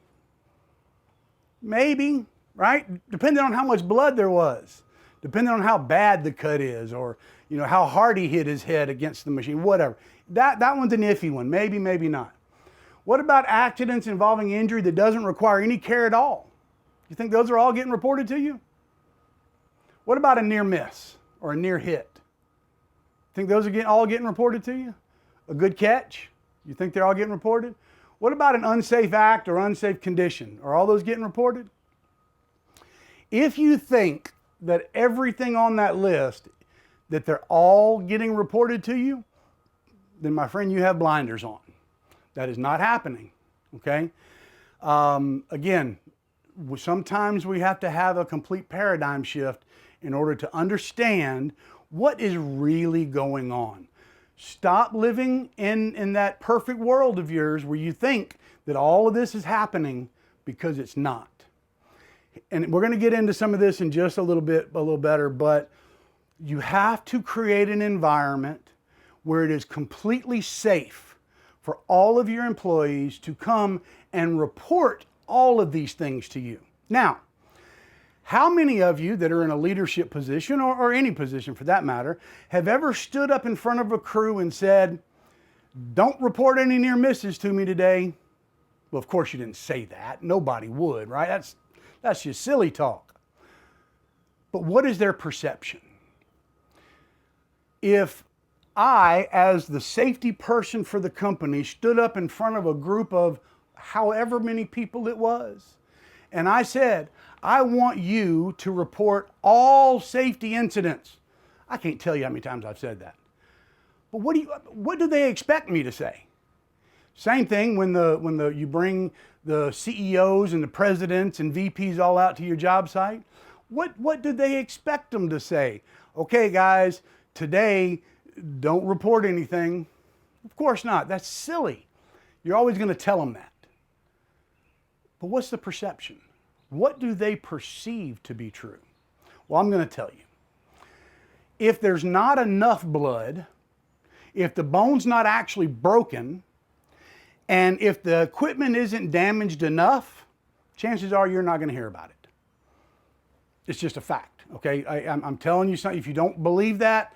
Maybe, right? Depending on how much blood there was, depending on how bad the cut is, or you know how hard he hit his head against the machine, whatever. That one's an iffy one, maybe, maybe not. What about accidents involving injury that doesn't require any care at all? You think those are all getting reported to you? What about a near miss or a near hit? Think those are all getting reported to you? A good catch? You think they're all getting reported? What about an unsafe act or unsafe condition? Are all those getting reported? If you think that everything on that list, that they're all getting reported to you, then my friend, you have blinders on. That is not happening, okay? Again, sometimes we have to have a complete paradigm shift in order to understand what is really going on. Stop living in that perfect world of yours where you think that all of this is happening, because it's not. And we're going to get into some of this in just a little better, but you have to create an environment where it is completely safe for all of your employees to come and report all of these things to you. Now, how many of you that are in a leadership position, or any position for that matter, have ever stood up in front of a crew and said, "Don't report any near misses to me today"? Well, of course you didn't say that. Nobody would, right? That's just silly talk. But what is their perception? If I, as the safety person for the company, stood up in front of a group of however many people it was, and I said, "I want you to report all safety incidents." I can't tell you how many times I've said that. But what do they expect me to say? Same thing when you bring the CEOs and the presidents and VPs all out to your job site. What do they expect them to say? "Okay, guys, today, don't report anything." Of course not. That's silly. You're always going to tell them that. But what's the perception? What do they perceive to be true? Well, I'm going to tell you. If there's not enough blood, if the bone's not actually broken, and if the equipment isn't damaged enough, chances are you're not going to hear about it. It's just a fact, okay? I'm telling you something. If you don't believe that,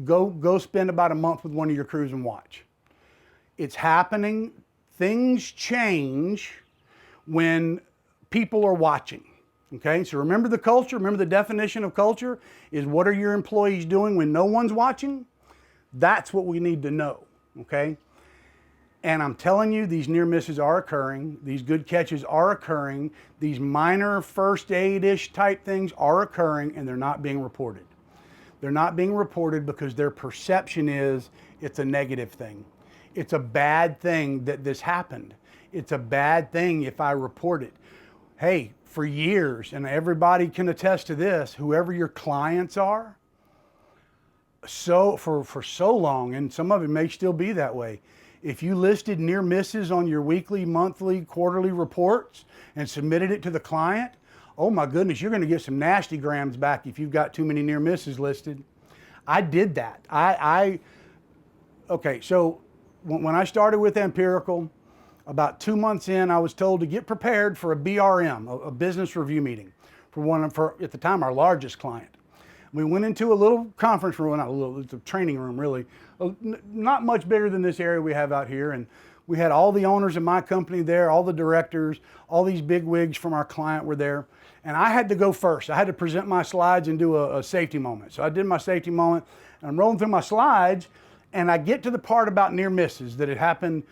go spend about a month with one of your crews and watch. It's happening. Things change when people are watching, okay? So remember the culture. Remember the definition of culture is, what are your employees doing when no one's watching? That's what we need to know, okay? And I'm telling you, these near misses are occurring. These good catches are occurring. These minor first aid-ish type things are occurring, and they're not being reported. They're not being reported because their perception is it's a negative thing. It's a bad thing that this happened. It's a bad thing if I report it. Hey, for years, and everybody can attest to this, whoever your clients are, for so long, and some of it may still be that way, if you listed near misses on your weekly, monthly, quarterly reports and submitted it to the client, oh my goodness, you're going to get some nasty grams back if you've got too many near misses listed. I did that. Okay, so when I started with Ampirical, about 2 months in, I was told to get prepared for a BRM, a business review meeting, for at the time, our largest client. We went into a little conference room, not a little, it's a training room really, not much bigger than this area we have out here. And we had all the owners of my company there, all the directors, all these big wigs from our client were there. And I had to go first. I had to present my slides and do a safety moment. So I did my safety moment, and I'm rolling through my slides, and I get to the part about near misses that had happened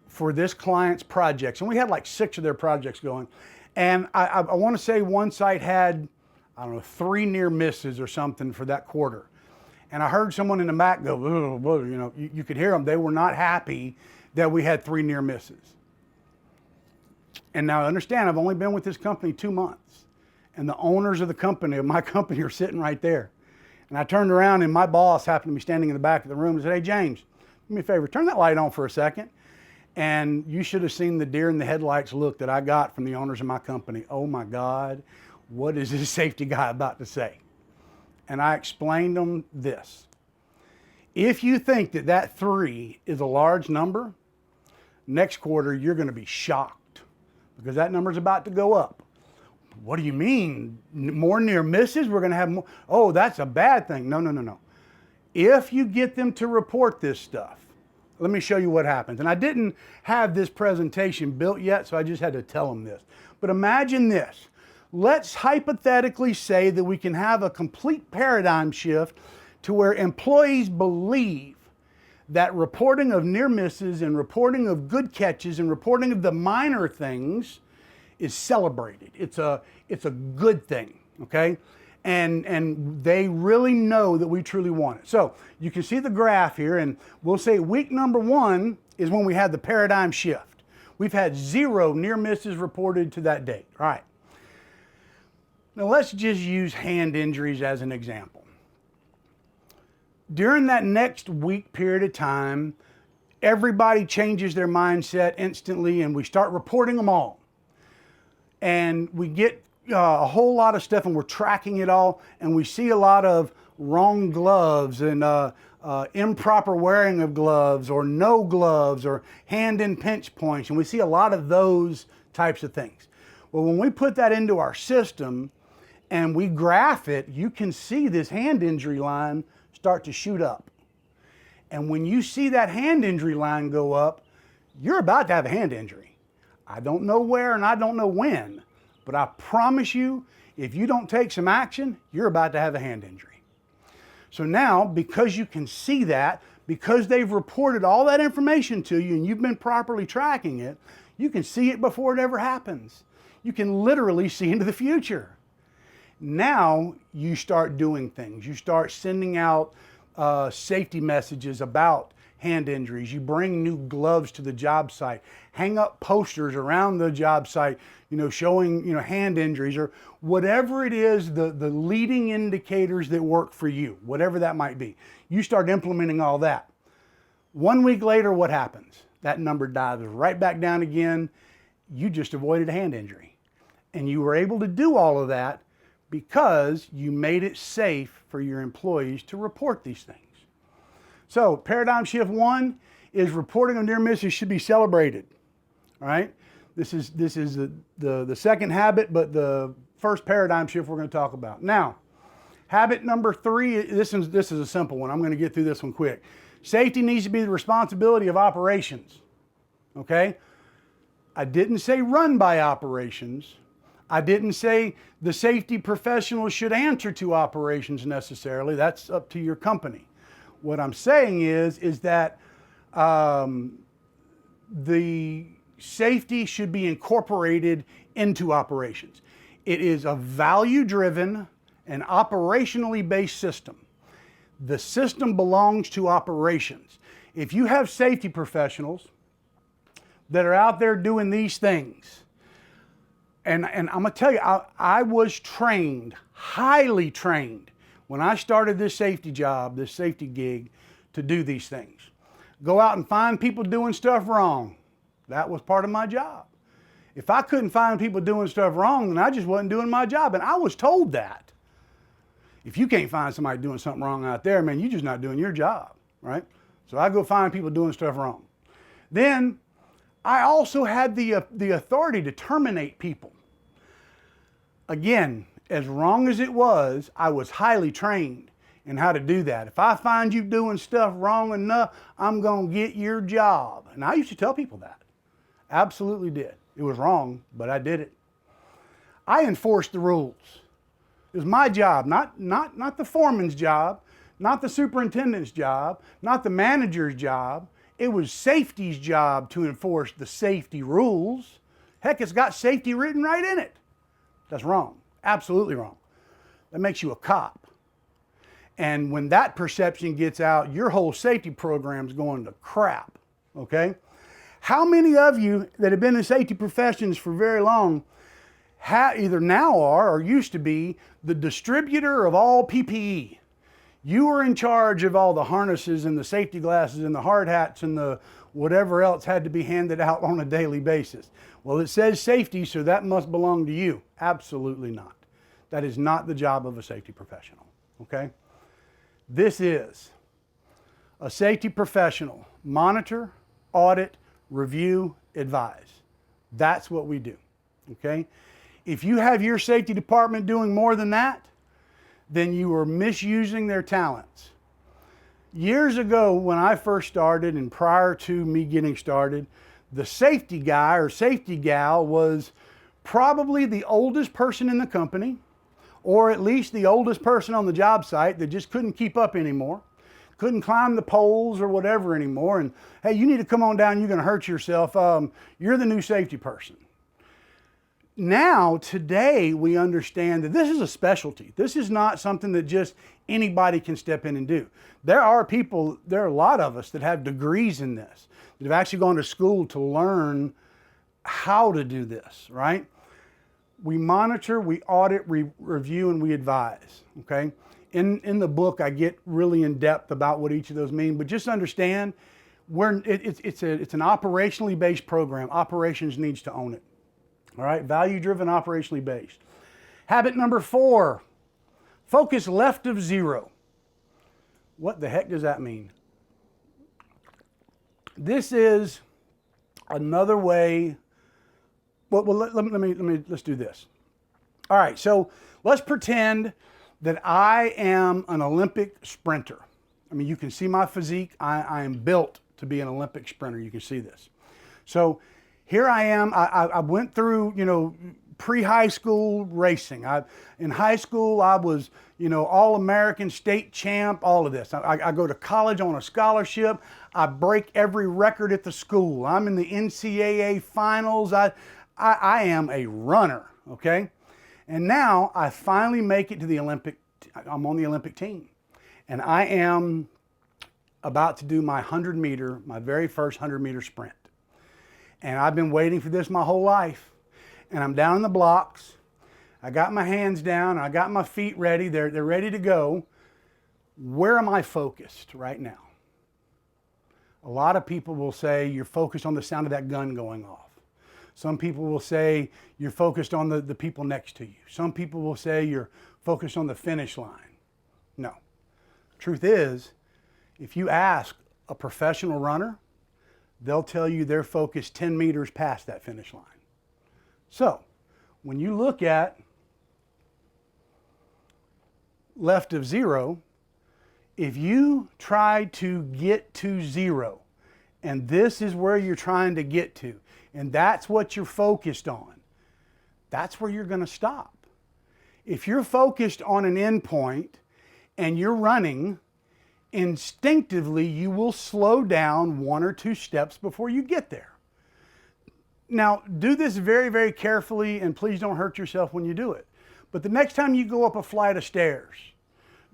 for this client's projects. And we had like 6 of their projects going. And I want to say one site had, I don't know, 3 near misses or something for that quarter. And I heard someone in the back go, you know, you could hear them. They were not happy that we had 3 near misses. And now understand, I've only been with this company 2 months. And the owners of the company, of my company, are sitting right there. And I turned around and my boss happened to be standing in the back of the room and said, "Hey, James, do me a favor, turn that light on for a second." And you should have seen the deer in the headlights look that I got from the owners of my company. Oh my God, what is this safety guy about to say? And I explained to them this. If you think that that 3 is a large number, next quarter you're going to be shocked because that number is about to go up. What do you mean? More near misses? We're going to have more? Oh, that's a bad thing. No. If you get them to report this stuff, let me show you what happens. And I didn't have this presentation built yet, so I just had to tell them this. But imagine this. Let's hypothetically say that we can have a complete paradigm shift to where employees believe that reporting of near misses and reporting of good catches and reporting of the minor things is celebrated. It's a good thing, okay? And they really know that we truly want it. So you can see the graph here, and we'll say week number 1 is when we had the paradigm shift. We've had 0 near misses reported to that date. All right. Now let's just use hand injuries as an example. During that next week period of time, everybody changes their mindset instantly and we start reporting them all. And we get a whole lot of stuff and we're tracking it all, and we see a lot of wrong gloves and improper wearing of gloves or no gloves or hand in pinch points, and we see a lot of those types of things. Well, when we put that into our system and we graph it, you can see this hand injury line start to shoot up. And when you see that hand injury line go up, you're about to have a hand injury. I don't know where and I don't know when, but I promise you, if you don't take some action, you're about to have a hand injury. So now, because you can see that, because they've reported all that information to you and you've been properly tracking it, you can see it before it ever happens. You can literally see into the future. Now you start doing things. You start sending out safety messages about hand injuries. You bring new gloves to the job site. Hang up posters around the job site, showing, hand injuries or whatever it is, the leading indicators that work for you, whatever that might be. You start implementing all that. 1 week later, what happens? That number dives right back down again. You just avoided a hand injury. And you were able to do all of that because you made it safe for your employees to report these things. So paradigm shift 1 is reporting of near misses should be celebrated. All right. This is the second habit, but the first paradigm shift we're going to talk about. Now, habit number 3, this is a simple one. I'm going to get through this one quick. Safety needs to be the responsibility of operations. Okay? I didn't say run by operations. I didn't say the safety professionals should answer to operations necessarily. That's up to your company. What I'm saying is that the safety should be incorporated into operations. It is a value-driven and operationally based system. The system belongs to operations. If you have safety professionals that are out there doing these things, and I'm going to tell you, I was trained, highly trained, when I started this safety job, this safety gig, to do these things. Go out and find people doing stuff wrong. That was part of my job. If I couldn't find people doing stuff wrong, then I just wasn't doing my job. And I was told that. If you can't find somebody doing something wrong out there, man, you're just not doing your job, right? So I go find people doing stuff wrong. Then I also had the authority to terminate people. Again, as wrong as it was, I was highly trained in how to do that. If I find you doing stuff wrong enough, I'm going to get your job. And I used to tell people that. Absolutely did. It was wrong, but I did it. I enforced the rules. It was my job, not the foreman's job, not the superintendent's job, not the manager's job. It was safety's job to enforce the safety rules. Heck, it's got safety written right in it. That's wrong. Absolutely wrong. That makes you a cop. And when that perception gets out, your whole safety program's going to crap, okay? How many of you that have been in safety professions for very long either now are or used to be the distributor of all PPE? You were in charge of all the harnesses and the safety glasses and the hard hats and the whatever else had to be handed out on a daily basis. Well, it says safety, so that must belong to you. Absolutely not. That is not the job of a safety professional, okay? This is a safety professional. Monitor, audit, review, advise. That's what we do, okay? If you have your safety department doing more than that, then you are misusing their talents. Years ago, when I first started and prior to me getting started, the safety guy or safety gal was probably the oldest person in the company, or at least the oldest person on the job site that just couldn't keep up anymore, couldn't climb the poles or whatever anymore. And hey, you need to come on down, you're gonna hurt yourself. You're the new safety person. Now, today, we understand that this is a specialty. This is not something that just anybody can step in and do. There are a lot of us that have degrees in this, that have actually gone to school to learn how to do this, right? We monitor, we audit, we review, and we advise, okay? In the book, I get really in depth about what each of those mean, but just understand, it's an operationally based program. Operations needs to own it. All right, value-driven, operationally based. Habit number 4, focus left of zero. What the heck does that mean? This is another way. Well, let's do this. All right, so let's pretend that I am an Olympic sprinter. I mean, you can see my physique. I am built to be an Olympic sprinter. You can see this. So here I am. I went through, pre-high school racing. In high school, I was, all-American, state champ, all of this. I go to college on a scholarship. I break every record at the school. I'm in the NCAA finals. I am a runner, okay? And now I finally make it to the Olympic. I'm on the Olympic team. And I am about to do my my very first 100-meter sprint. And I've been waiting for this my whole life. And I'm down in the blocks. I got my hands down. I got my feet ready. They're ready to go. Where am I focused right now? A lot of people will say you're focused on the sound of that gun going off. Some people will say you're focused on the people next to you. Some people will say you're focused on the finish line. No. Truth is, if you ask a professional runner, they'll tell you they're focused 10 meters past that finish line. So, when you look at left of zero, if you try to get to zero, and this is where you're trying to get to, and that's what you're focused on, that's where you're going to stop. If you're focused on an end point and you're running, instinctively you will slow down 1 or 2 steps before you get there. Now, do this very, very carefully, and please don't hurt yourself when you do it. But the next time you go up a flight of stairs,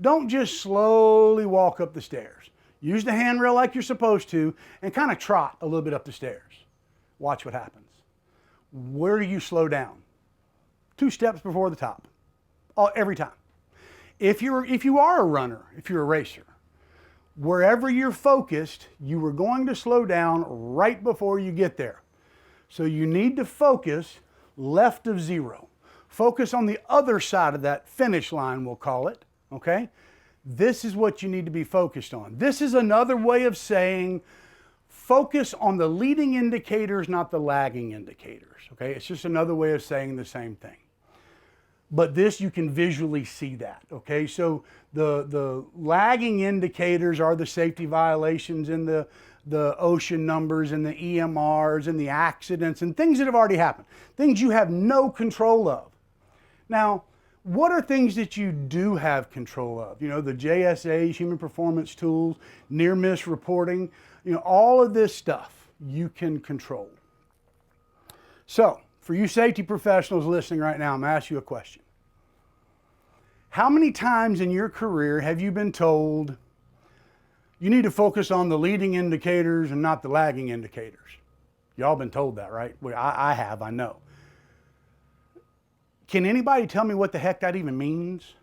don't just slowly walk up the stairs. Use the handrail like you're supposed to and kind of trot a little bit up the stairs. Watch what happens. Where do you slow down? 2 steps before the top. Every time. If you are a runner, if you're a racer, wherever you're focused, you are going to slow down right before you get there. So you need to focus left of zero. Focus on the other side of that finish line, we'll call it, okay? This is what you need to be focused on. This is another way of saying focus on the leading indicators, not the lagging indicators, okay? It's just another way of saying the same thing. but this you can visually see that, okay? So the lagging indicators are the safety violations and the OSHA numbers and the EMRs and the accidents and things that have already happened, things you have no control of. Now, what are things that you do have control of? You know, the JSAs, human performance tools, near-miss reporting, you know, all of this stuff you can control. So, for you safety professionals listening right now, I'm going to ask you a question. How many times in your career have you been told you need to focus on the leading indicators and not the lagging indicators? Y'all been told that, right? Well, I have, I know. Can anybody tell me what the heck that even means?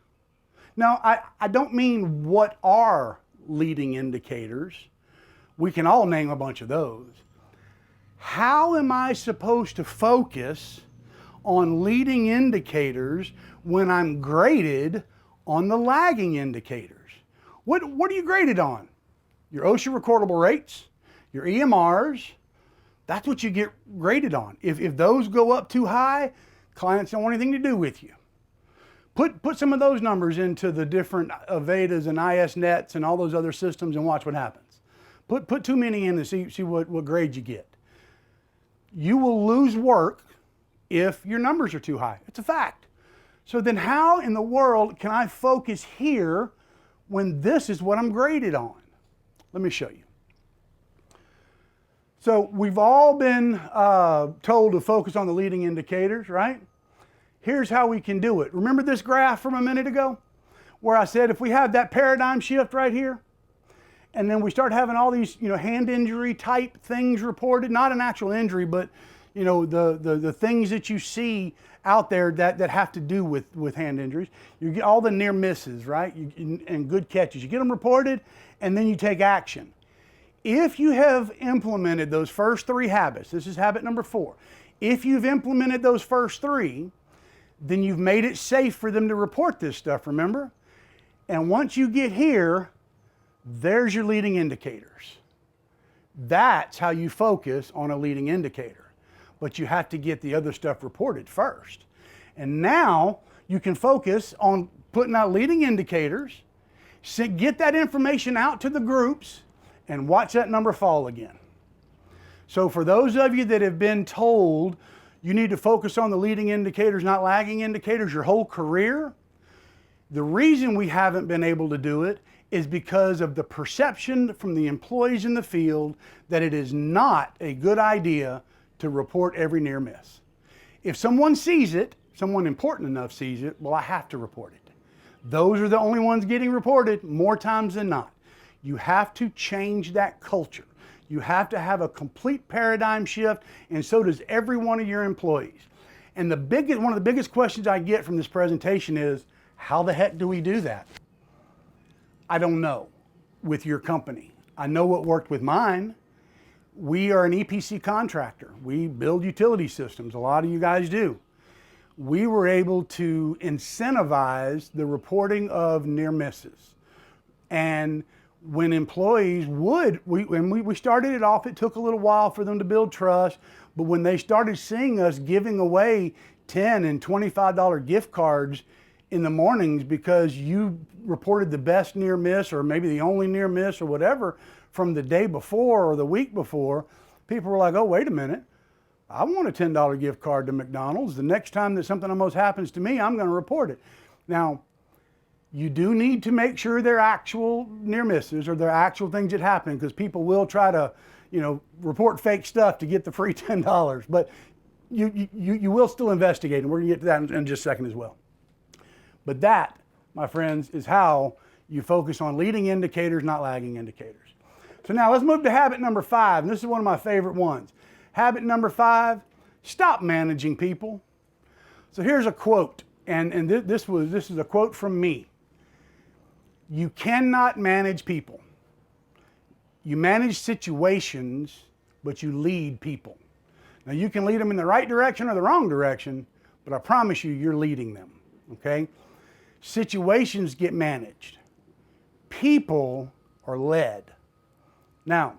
Now, I don't mean what are leading indicators. We can all name a bunch of those. How am I supposed to focus on leading indicators when I'm graded on the lagging indicators? What are you graded on? Your OSHA recordable rates, your EMRs, that's what you get graded on. If those go up too high, clients don't want anything to do with you. Put some of those numbers into the different Avedas and ISNets and all those other systems and watch what happens. Put too many in and see what grade you get. You will lose work if your numbers are too high. It's a fact. So then how in the world can I focus here when this is what I'm graded on? Let me show you. So we've all been told to focus on the leading indicators, right? Here's how we can do it. Remember this graph from a minute ago where I said if we have that paradigm shift right here, and then we start having all these, you know, hand injury type things reported, not an actual injury, but, you know, the things that you see out there that have to do with hand injuries. You get all the near misses, right? And good catches. You get them reported, and then you take action. If you have implemented those first 3 habits, this is habit number 4. If you've implemented those first 3, then you've made it safe for them to report this stuff, remember? And once you get here, there's your leading indicators. That's how you focus on a leading indicator. But you have to get the other stuff reported first. And now you can focus on putting out leading indicators, get that information out to the groups, and watch that number fall again. So for those of you that have been told you need to focus on the leading indicators, not lagging indicators, your whole career, the reason we haven't been able to do it is because of the perception from the employees in the field that it is not a good idea to report every near miss. If someone sees it, someone important enough sees it, well, I have to report it. Those are the only ones getting reported more times than not. You have to change that culture. You have to have a complete paradigm shift, and so does every one of your employees. And one of the biggest questions I get from this presentation is, how the heck do we do that? I don't know with your company. I know what worked with mine. We are an EPC contractor. We build utility systems. A lot of you guys do. We were able to incentivize the reporting of near misses. And when employees when we started it off, it took a little while for them to build trust, but when they started seeing us giving away $10 and $25 gift cards in the mornings because you reported the best near miss or maybe the only near miss or whatever from the day before or the week before, people were like, oh, wait a minute. I want a $10 gift card to McDonald's. The next time that something almost happens to me, I'm going to report it. Now, you do need to make sure they're actual near misses or they're actual things that happen, because people will try to, you know, report fake stuff to get the free $10. But you will still investigate, and we're going to get to that in just a second as well. But that, my friends, is how you focus on leading indicators, not lagging indicators. So now let's move to habit number 5, and this is one of my favorite ones. Habit number 5, stop managing people. So here's a quote, and this is a quote from me. You cannot manage people. You manage situations, but you lead people. Now you can lead them in the right direction or the wrong direction, but I promise you, you're leading them, okay? Situations get managed. People are led. Now,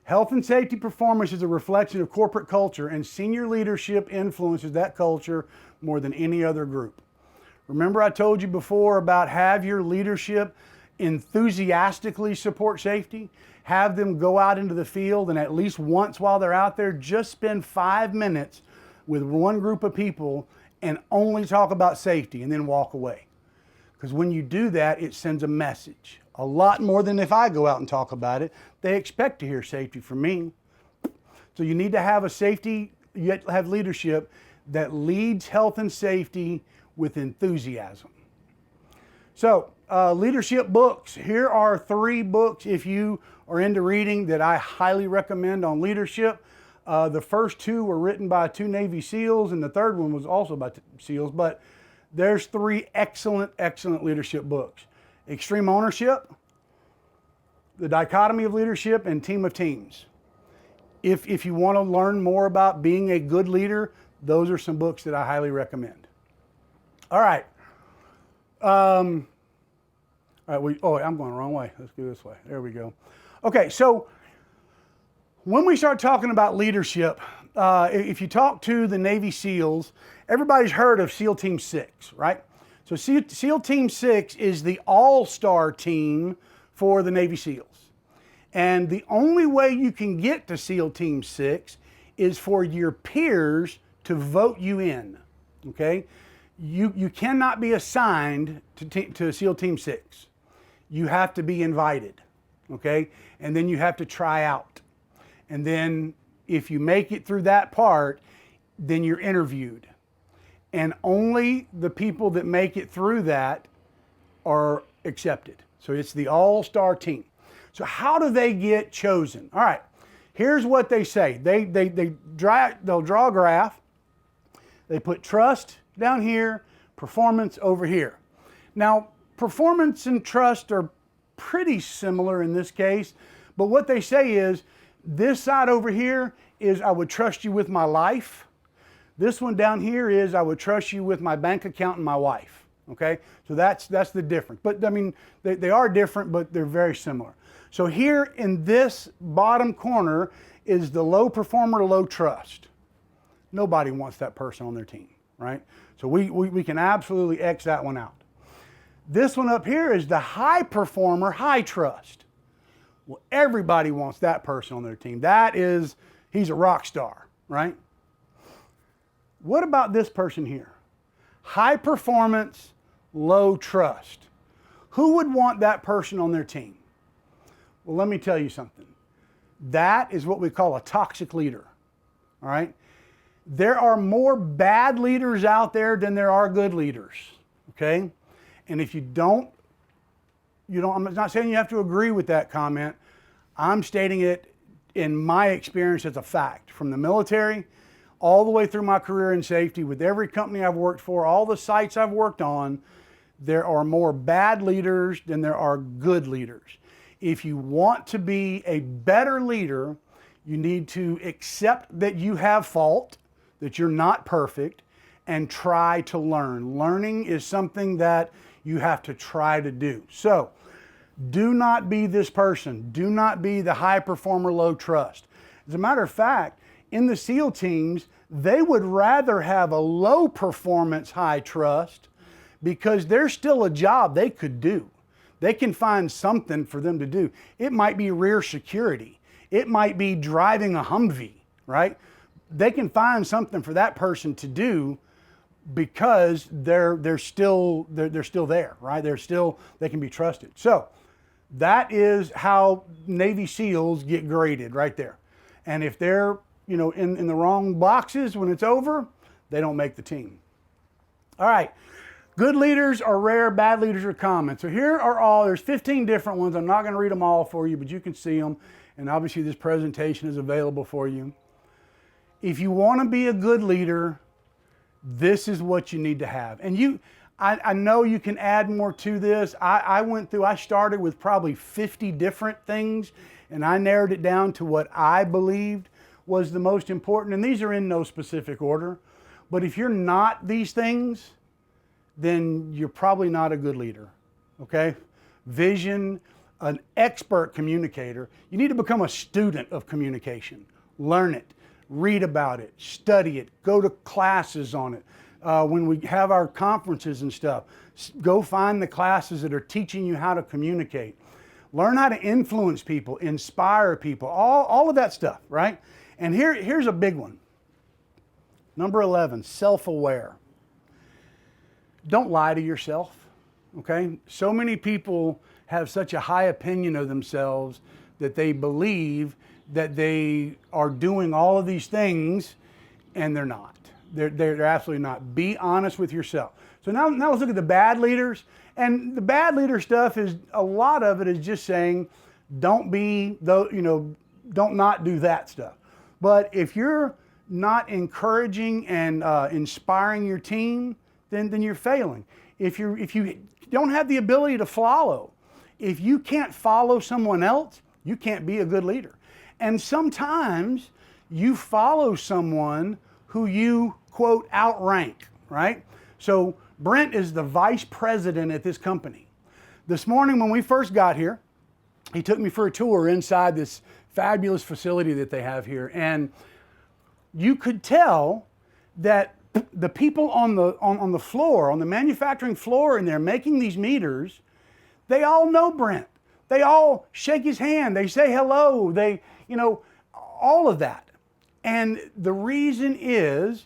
Health and safety performance is a reflection of corporate culture, and senior leadership influences that culture more than any other group. Remember I told you before about have your leadership enthusiastically support safety? Have them go out into the field and at least once while they're out there, just spend 5 minutes with one group of people and only talk about safety and then walk away. Because when you do that, it sends a message. A lot more than if I go out and talk about it. They expect to hear safety from me. So you need to have a safety, yet have leadership that leads health and safety with enthusiasm. So leadership books. Here are 3 books if you are into reading that I highly recommend on leadership. The first 2 were written by 2 Navy SEALs, and the third one was also by SEALs, but there's 3 excellent, excellent leadership books. Extreme Ownership, The Dichotomy of Leadership, and Team of Teams. If you want to learn more about being a good leader, those are some books that I highly recommend. All right. I'm going the wrong way. Let's go this way. There we go. Okay, so when we start talking about leadership, if you talk to the Navy SEALs, everybody's heard of SEAL Team 6, right? So SEAL Team 6 is the all-star team for the Navy SEALs. And the only way you can get to SEAL Team 6 is for your peers to vote you in, okay? You cannot be assigned to SEAL Team 6. You have to be invited, okay? And then you have to try out. And then if you make it through that part, then you're interviewed. And only the people that make it through that are accepted. So it's the all-star team. So how do they get chosen? All right, here's what they say. They'll draw a graph. They put trust down here, performance over here. Now, performance and trust are pretty similar in this case, but what they say is, this side over here is I would trust you with my life. This one down here is I would trust you with my bank account and my wife. Okay, so that's the difference. But I mean, they are different, but they're very similar. So here in this bottom corner is the low performer, low trust. Nobody wants that person on their team, right? So we can absolutely X that one out. This one up here is the high performer, high trust. Well, everybody wants that person on their team. He's a rock star, right? What about this person here? High performance, low trust. Who would want that person on their team? Well, let me tell you something. That is what we call a toxic leader, all right? There are more bad leaders out there than there are good leaders, okay? And if you don't, I'm not saying you have to agree with that comment. I'm stating it in my experience as a fact. From the military all the way through my career in safety, with every company I've worked for, all the sites I've worked on, there are more bad leaders than there are good leaders. If you want to be a better leader, you need to accept that you have fault, that you're not perfect, and try to learn. Learning is something that you have to try to do. So, do not be this person. Do not be the high performer, low trust. As a matter of fact, in the SEAL teams, they would rather have a low performance, high trust, because there's still a job they could do. They can find something for them to do. It might be rear security. It might be driving a Humvee, right? They can find something for that person to do because they're still there, right? They can be trusted. So that is how Navy SEALs get graded right there. And if they're in the wrong boxes when it's over, they don't make the team. All right. Good leaders are rare, bad leaders are common. So here are there's 15 different ones. I'm not going to read them all for you, but you can see them. And obviously this presentation is available for you. If you want to be a good leader, this is what you need to have. And I know you can add more to this. I started with probably 50 different things, and I narrowed it down to what I believed was the most important. And these are in no specific order. But if you're not these things, then you're probably not a good leader, okay? Vision, an expert communicator, you need to become a student of communication. Learn it, read about it, study it, go to classes on it. When we have our conferences and stuff, go find the classes that are teaching you how to communicate. Learn how to influence people, inspire people, all of that stuff, right? And here's a big one. Number 11, self-aware. Don't lie to yourself, okay? So many people have such a high opinion of themselves that they believe that they are doing all of these things, and they're not. They're absolutely not. Be honest with yourself. So now let's look at the bad leaders. And the bad leader stuff is, a lot of it is just saying, don't not do that stuff. But if you're not encouraging and inspiring your team, then you're failing. If you don't have the ability to follow, if you can't follow someone else, you can't be a good leader. And sometimes you follow someone who you, quote, outrank, right? So Brent is the vice president at this company. This morning when we first got here, he took me for a tour inside this fabulous facility that they have here. And you could tell that the people on the floor, on the manufacturing floor, and they're making these meters, they all know Brent. They all shake his hand. They say hello. They, all of that. And the reason is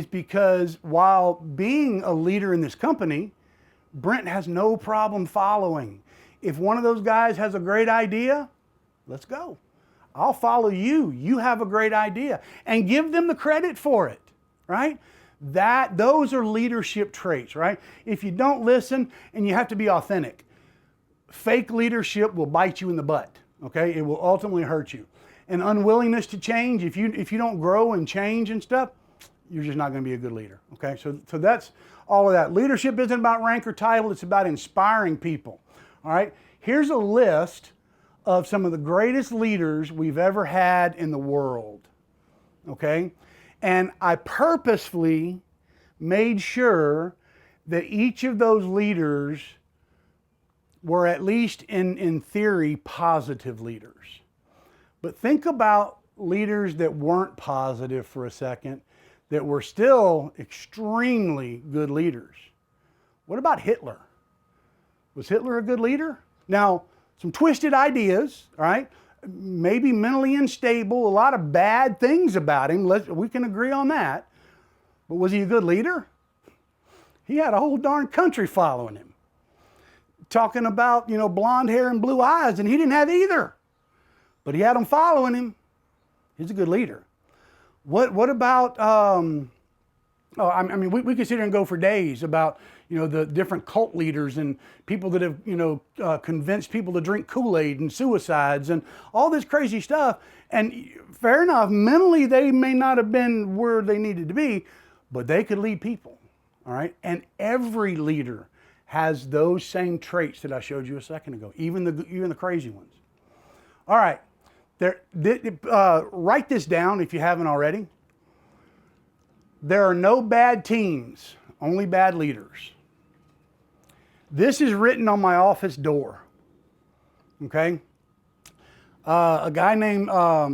because while being a leader in this company, Brent has no problem following. If one of those guys has a great idea, let's go. I'll follow you. You have a great idea. And give them the credit for it, right? Those are leadership traits, right? If you don't listen, and you have to be authentic, fake leadership will bite you in the butt, okay? It will ultimately hurt you. And unwillingness to change, if you don't grow and change and stuff, you're just not going to be a good leader, okay? So that's all of that. Leadership isn't about rank or title. It's about inspiring people, all right? Here's a list of some of the greatest leaders we've ever had in the world, okay? And I purposefully made sure that each of those leaders were, at least in theory, positive leaders. But think about leaders that weren't positive for a second, that were still extremely good leaders. What about Hitler? Was Hitler a good leader? Now, some twisted ideas, all right? Maybe mentally unstable, a lot of bad things about him. We can agree on that. But was he a good leader? He had a whole darn country following him. Talking about, blonde hair and blue eyes, and he didn't have either. But he had them following him. He's a good leader. What about, we could sit here and go for days about, the different cult leaders and people that have, convinced people to drink Kool-Aid and suicides and all this crazy stuff. And fair enough, mentally they may not have been where they needed to be, but they could lead people, all right? And every leader has those same traits that I showed you a second ago, even the crazy ones. All right, write this down if you haven't already. There are no bad teams, only bad leaders. This is written on my office door, okay? A guy named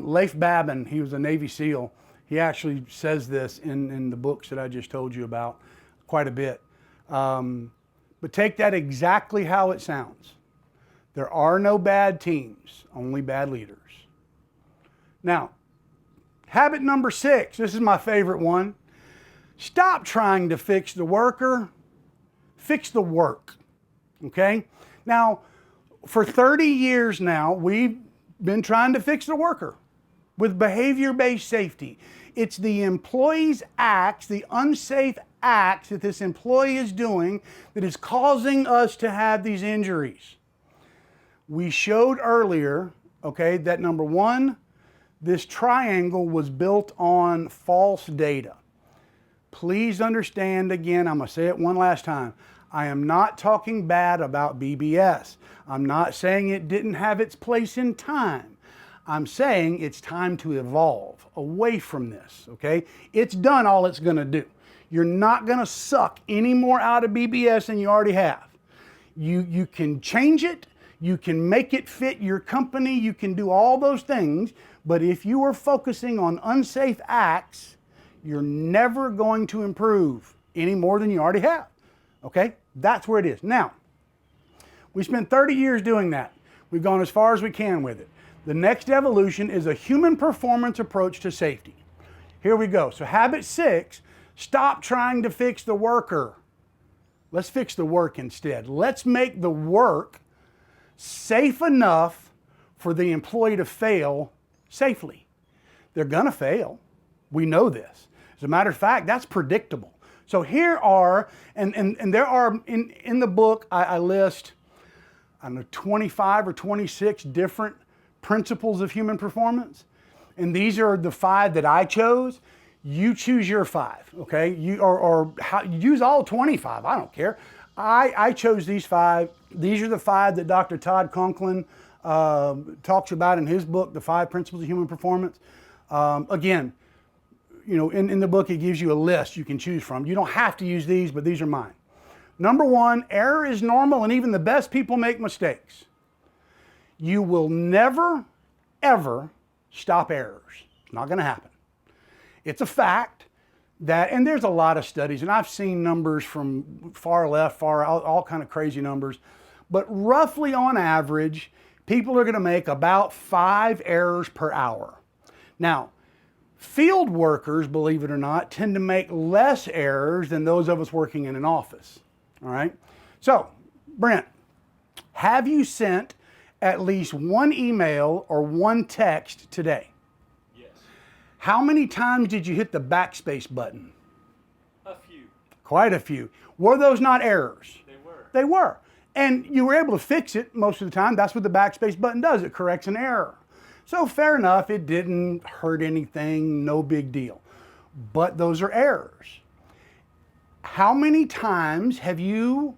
Leif Babin, he was a Navy SEAL. He actually says this in the books that I just told you about quite a bit. But take that exactly how it sounds. There are no bad teams, only bad leaders. Now, habit number 6, this is my favorite one. Stop trying to fix the worker, fix the work, okay? Now, for 30 years now, we've been trying to fix the worker with behavior-based safety. It's the employee's acts, the unsafe acts that this employee is doing that is causing us to have these injuries. We showed earlier, okay, that number 1, this triangle was built on false data. Please understand again, I'm going to say it one last time. I am not talking bad about BBS. I'm not saying it didn't have its place in time. I'm saying it's time to evolve away from this, okay? It's done all it's going to do. You're not going to suck any more out of BBS than you already have. You can change it. You can make it fit your company. You can do all those things. But if you are focusing on unsafe acts, you're never going to improve any more than you already have. Okay? That's where it is. Now, we spent 30 years doing that. We've gone as far as we can with it. The next evolution is a human performance approach to safety. Here we go. So habit 6, stop trying to fix the worker. Let's fix the work instead. Let's make the work safe enough for the employee to fail safely. They're gonna fail. We know this. As a matter of fact, that's predictable. So here are, and there are, in the book, I list, I don't know, 25 or 26 different principles of human performance. And these are the 5 that I chose. You choose your 5, okay? Use all 25, I don't care. I chose these 5. These are the 5 that Dr. Todd Conklin talks about in his book, The 5 Principles of Human Performance. Again, you know, in the book, it gives you a list you can choose from. You don't have to use these, but these are mine. Number 1, error is normal, and even the best people make mistakes. You will never, ever stop errors. It's not going to happen. It's a fact that, and there's a lot of studies, and I've seen numbers from far left, far out, all kind of crazy numbers, but roughly on average, people are going to make about 5 errors per hour. Now, field workers, believe it or not, tend to make less errors than those of us working in an office. All right? So, Brent, have you sent at least 1 email or 1 text today? Yes. How many times did you hit the backspace button? A few. Quite a few. Were those not errors? They were. They were. And you were able to fix it most of the time. That's what the backspace button does. It corrects an error. So fair enough, it didn't hurt anything, no big deal. But those are errors. How many times have you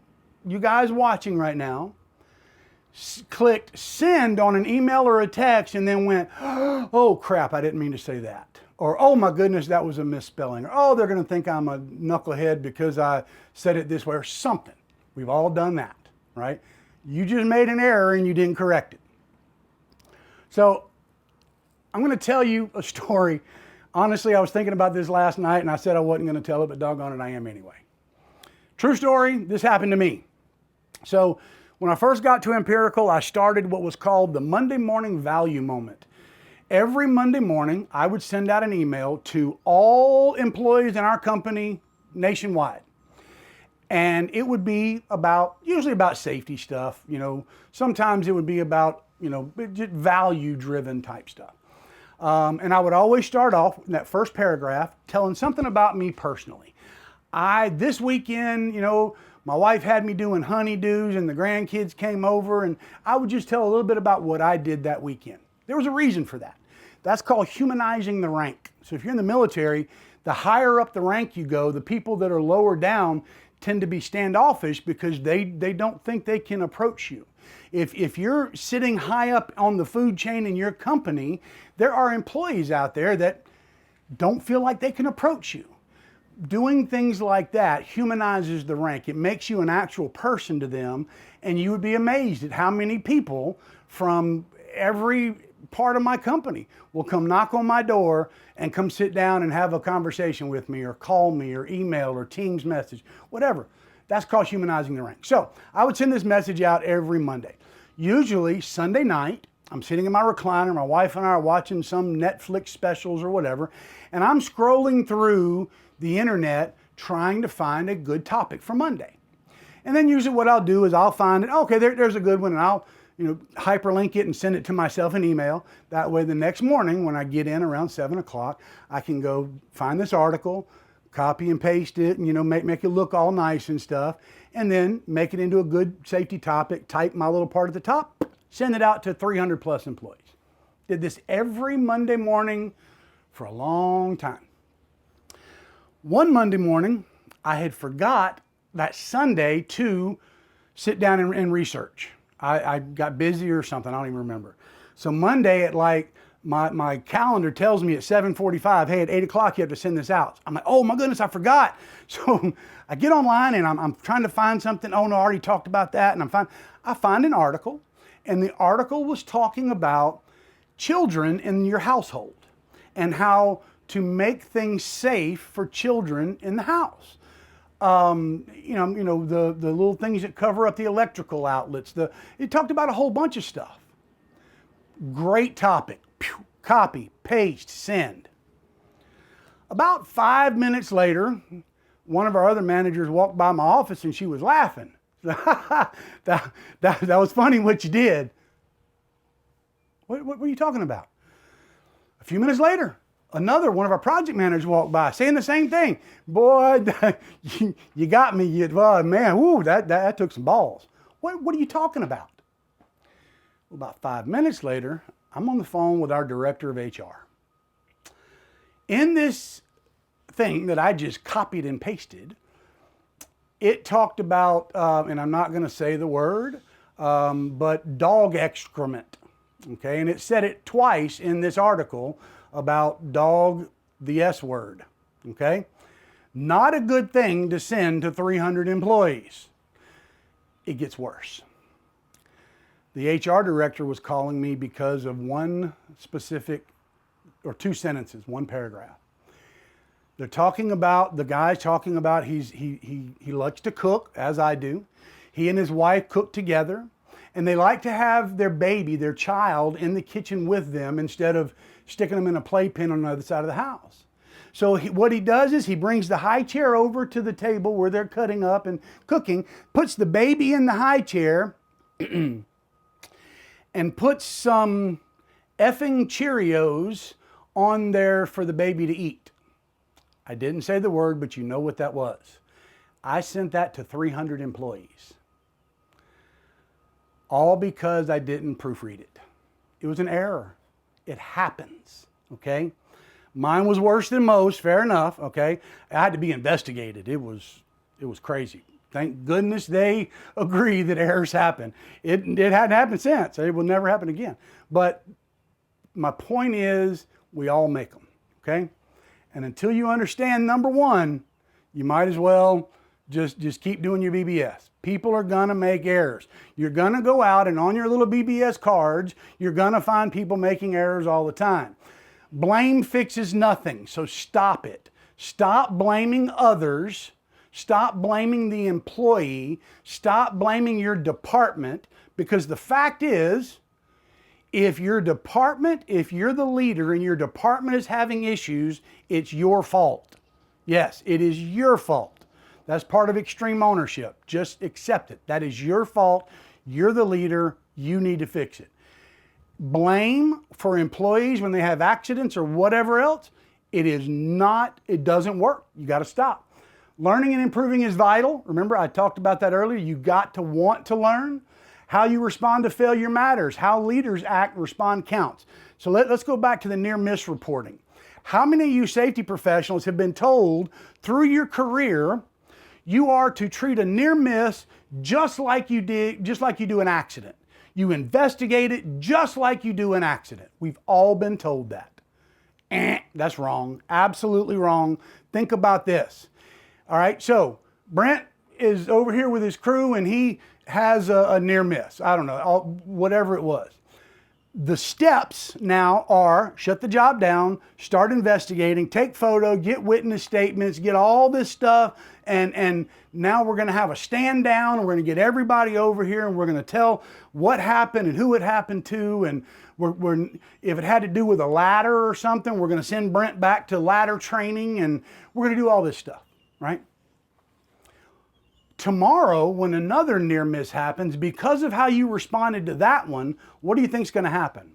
guys watching right now, clicked send on an email or a text and then went, oh crap, I didn't mean to say that. Or, oh my goodness, that was a misspelling. Or, oh, they're going to think I'm a knucklehead because I said it this way or something. We've all done that, right? You just made an error and you didn't correct it. So I'm going to tell you a story. Honestly, I was thinking about this last night and I said I wasn't going to tell it, but doggone it, I am anyway. True story, this happened to me. So when I first got to Ampirical, I started what was called the Monday morning value moment. Every Monday morning, I would send out an email to all employees in our company nationwide. And it would be usually about safety stuff, you know. Sometimes it would be about, you know, just value-driven type stuff. And I would always start off in that first paragraph telling something about me personally. This weekend, you know, my wife had me doing honeydews and the grandkids came over, and I would just tell a little bit about what I did that weekend. There was a reason for that. That's called humanizing the rank. So if you're in the military, the higher up the rank you go, the people that are lower down tend to be standoffish because they don't think they can approach you. If you're sitting high up on the food chain in your company, there are employees out there that don't feel like they can approach you. Doing things like that humanizes the rank. It makes you an actual person to them, and you would be amazed at how many people from every part of my company will come knock on my door and come sit down and have a conversation with me or call me or email or Teams message, whatever. That's called humanizing the rank. So I would send this message out every Monday. Usually Sunday night, I'm sitting in my recliner, my wife and I are watching some Netflix specials or whatever, and I'm scrolling through the internet trying to find a good topic for Monday. And then usually what I'll do is I'll find it, okay, there's a good one, and I'll hyperlink it and send it to myself in email. That way the next morning when I get in around 7 o'clock, I can go find this article, copy and paste it, and make it look all nice and stuff, and then make it into a good safety topic, type my little part at the top, send it out to 300 plus employees. Did this every Monday morning for a long time. One Monday morning, I had forgot that Sunday to sit down and research. I got busy or something, I don't even remember. So Monday at my calendar tells me at 7:45, hey, at 8 o'clock you have to send this out. I'm like, oh my goodness, I forgot. So I get online and I'm trying to find something. Oh no, I already talked about that. And I find an article, And the article was talking about children in your household and how to make things safe for children in the house. The little things that cover up the electrical outlets. It talked about a whole bunch of stuff. Great topic. Pew, copy, paste, send. About 5 minutes later, one of our other managers walked by my office and she was laughing. that was funny what you did. What were you talking about? A few minutes later, another one of our project managers walked by saying the same thing. Boy, you got me. Man, woo, that took some balls. What are you talking about? Well, about 5 minutes later, I'm on the phone with our director of HR. In this thing that I just copied and pasted, it talked about, and I'm not going to say the word, but dog excrement. Okay, and it said it twice in this article about dog, the S word. Okay, not a good thing to send to 300 employees. It gets worse. The HR director was calling me because of one specific, or two sentences, one paragraph. They're talking about, the guy's talking about he likes to cook, as I do. He and his wife cook together, and they like to have their baby, their child, in the kitchen with them instead of sticking them in a playpen on the other side of the house. So what he does is he brings the high chair over to the table where they're cutting up and cooking, puts the baby in the high chair, and puts some effing Cheerios on there for the baby to eat. I didn't say the word, but you know what that was. I sent that to 300 employees. All because I didn't proofread it. It was an error. It happens, okay? Mine was worse than most, fair enough, okay? I had to be investigated. It was crazy. Thank goodness they agree that errors happen. It hadn't happened since. It will never happen again. But my point is, we all make them, okay? And until you understand number one, you might as well just keep doing your BBS. People are gonna make errors. You're gonna go out and on your little BBS cards, you're gonna find people making errors all the time. Blame fixes nothing, so stop it. Stop blaming others. Stop blaming the employee. Stop blaming your department, because the fact is, if your department, if you're the leader and your department is having issues, it's your fault. Yes, it is your fault. That's part of extreme ownership. Just accept it. That is your fault. You're the leader. You need to fix it. Blame for employees when they have accidents or whatever else, it doesn't work. You got to stop. Learning and improving is vital. Remember, I talked about that earlier. You got to want to learn. How you respond to failure matters. How leaders act, respond counts. So let's go back to the near-miss reporting. How many of you safety professionals have been told through your career you are to treat a near-miss just like you do an accident? You investigate it just like you do an accident. We've all been told that. That's wrong. Absolutely wrong. Think about this. All right, so Brent is over here with his crew and he has a near miss. I don't know, whatever it was. The steps now are shut the job down, start investigating, take photo, get witness statements, get all this stuff, and now we're gonna have a stand down and we're gonna get everybody over here and we're gonna tell what happened and who it happened to, and if it had to do with a ladder or something, we're gonna send Brent back to ladder training and we're gonna do all this stuff, right? Tomorrow, when another near miss happens, because of how you responded to that one, what do you think is going to happen?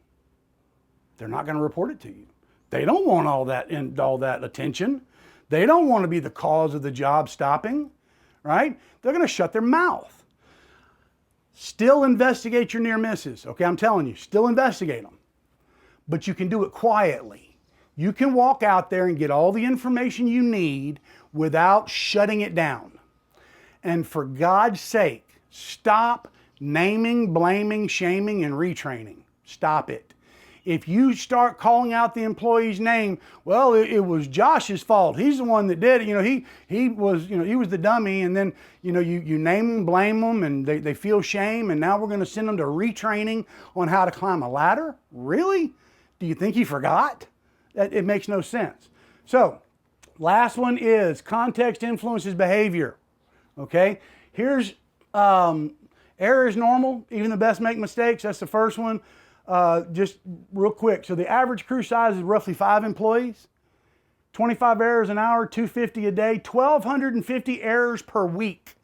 They're not going to report it to you. They don't want all that attention. They don't want to be the cause of the job stopping, right? They're going to shut their mouth. Still investigate your near misses. Okay, I'm telling you, still investigate them. But you can do it quietly. You can walk out there and get all the information you need without shutting it down. And for God's sake, stop naming, blaming, shaming, and retraining. Stop it. If you start calling out the employee's name, well, it was Josh's fault. He's the one that did it. You know, he was the dummy. And then, you name them, blame them, and they feel shame. And now we're going to send them to retraining on how to climb a ladder. Really? Do you think he forgot? It makes no sense. So, last one is context influences behavior. Okay, here's error is normal. Even the best make mistakes. That's the first one. Just real quick. So the average crew size is roughly 5 employees. 25 errors an hour, 250 a day, 1,250 errors per week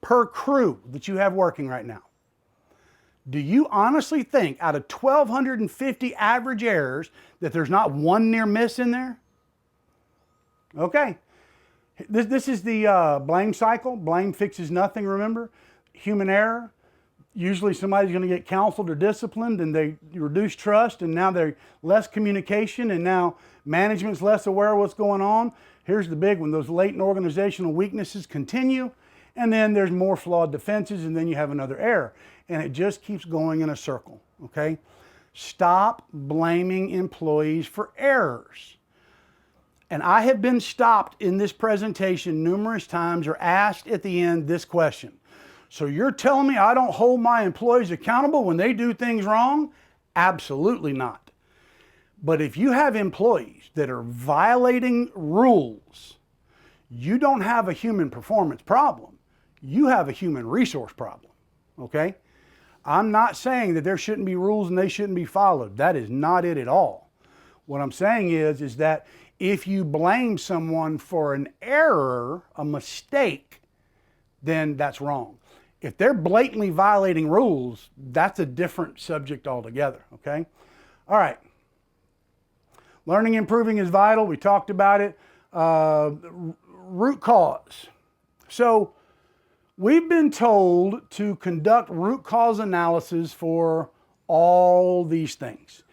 per crew that you have working right now. Do you honestly think out of 1,250 average errors that there's not one near miss in there? Okay. This is the blame cycle. Blame fixes nothing, remember? Human error. Usually somebody's going to get counseled or disciplined, and they reduce trust, and now there's less communication, and now management's less aware of what's going on. Here's the big one. Those latent organizational weaknesses continue, and then there's more flawed defenses, and then you have another error. And it just keeps going in a circle, okay? Stop blaming employees for errors. And I have been stopped in this presentation numerous times or asked at the end this question. So you're telling me I don't hold my employees accountable when they do things wrong? Absolutely not. But if you have employees that are violating rules, you don't have a human performance problem. You have a human resource problem, okay? I'm not saying that there shouldn't be rules and they shouldn't be followed. That is not it at all. What I'm saying is that if you blame someone for an error, a mistake, then that's wrong. If they're blatantly violating rules, that's a different subject altogether, okay? All right. Learning and improving is vital. We talked about it. Root cause. So we've been told to conduct root cause analysis for all these things.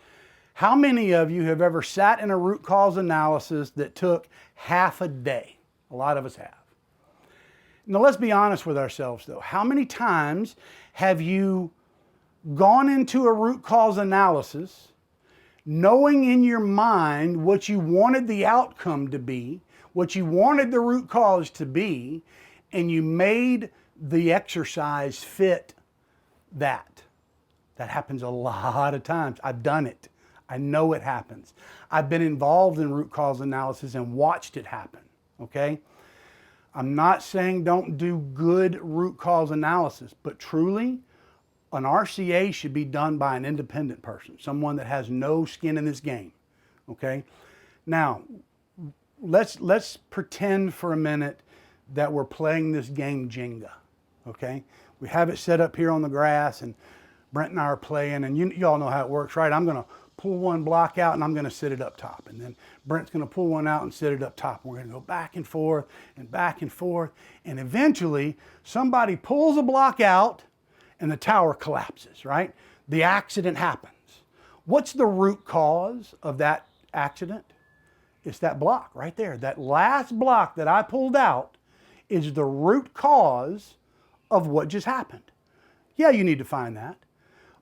How many of you have ever sat in a root cause analysis that took half a day? A lot of us have. Now let's be honest with ourselves though. How many times have you gone into a root cause analysis knowing in your mind what you wanted the outcome to be, what you wanted the root cause to be, and you made the exercise fit that? That happens a lot of times. I've done it. I know it happens. I've been involved in root cause analysis and watched it happen, okay? I'm not saying don't do good root cause analysis, but truly, an RCA should be done by an independent person, someone that has no skin in this game, okay? Now, let's pretend for a minute that we're playing this game Jenga, okay? We have it set up here on the grass, and Brent and I are playing, and you all know how it works, right? I'm gonna pull one block out and I'm gonna sit it up top. And then Brent's gonna pull one out and sit it up top. We're gonna go back and forth and back and forth. And eventually somebody pulls a block out and the tower collapses, right? The accident happens. What's the root cause of that accident? It's that block right there. That last block that I pulled out is the root cause of what just happened. Yeah, you need to find that.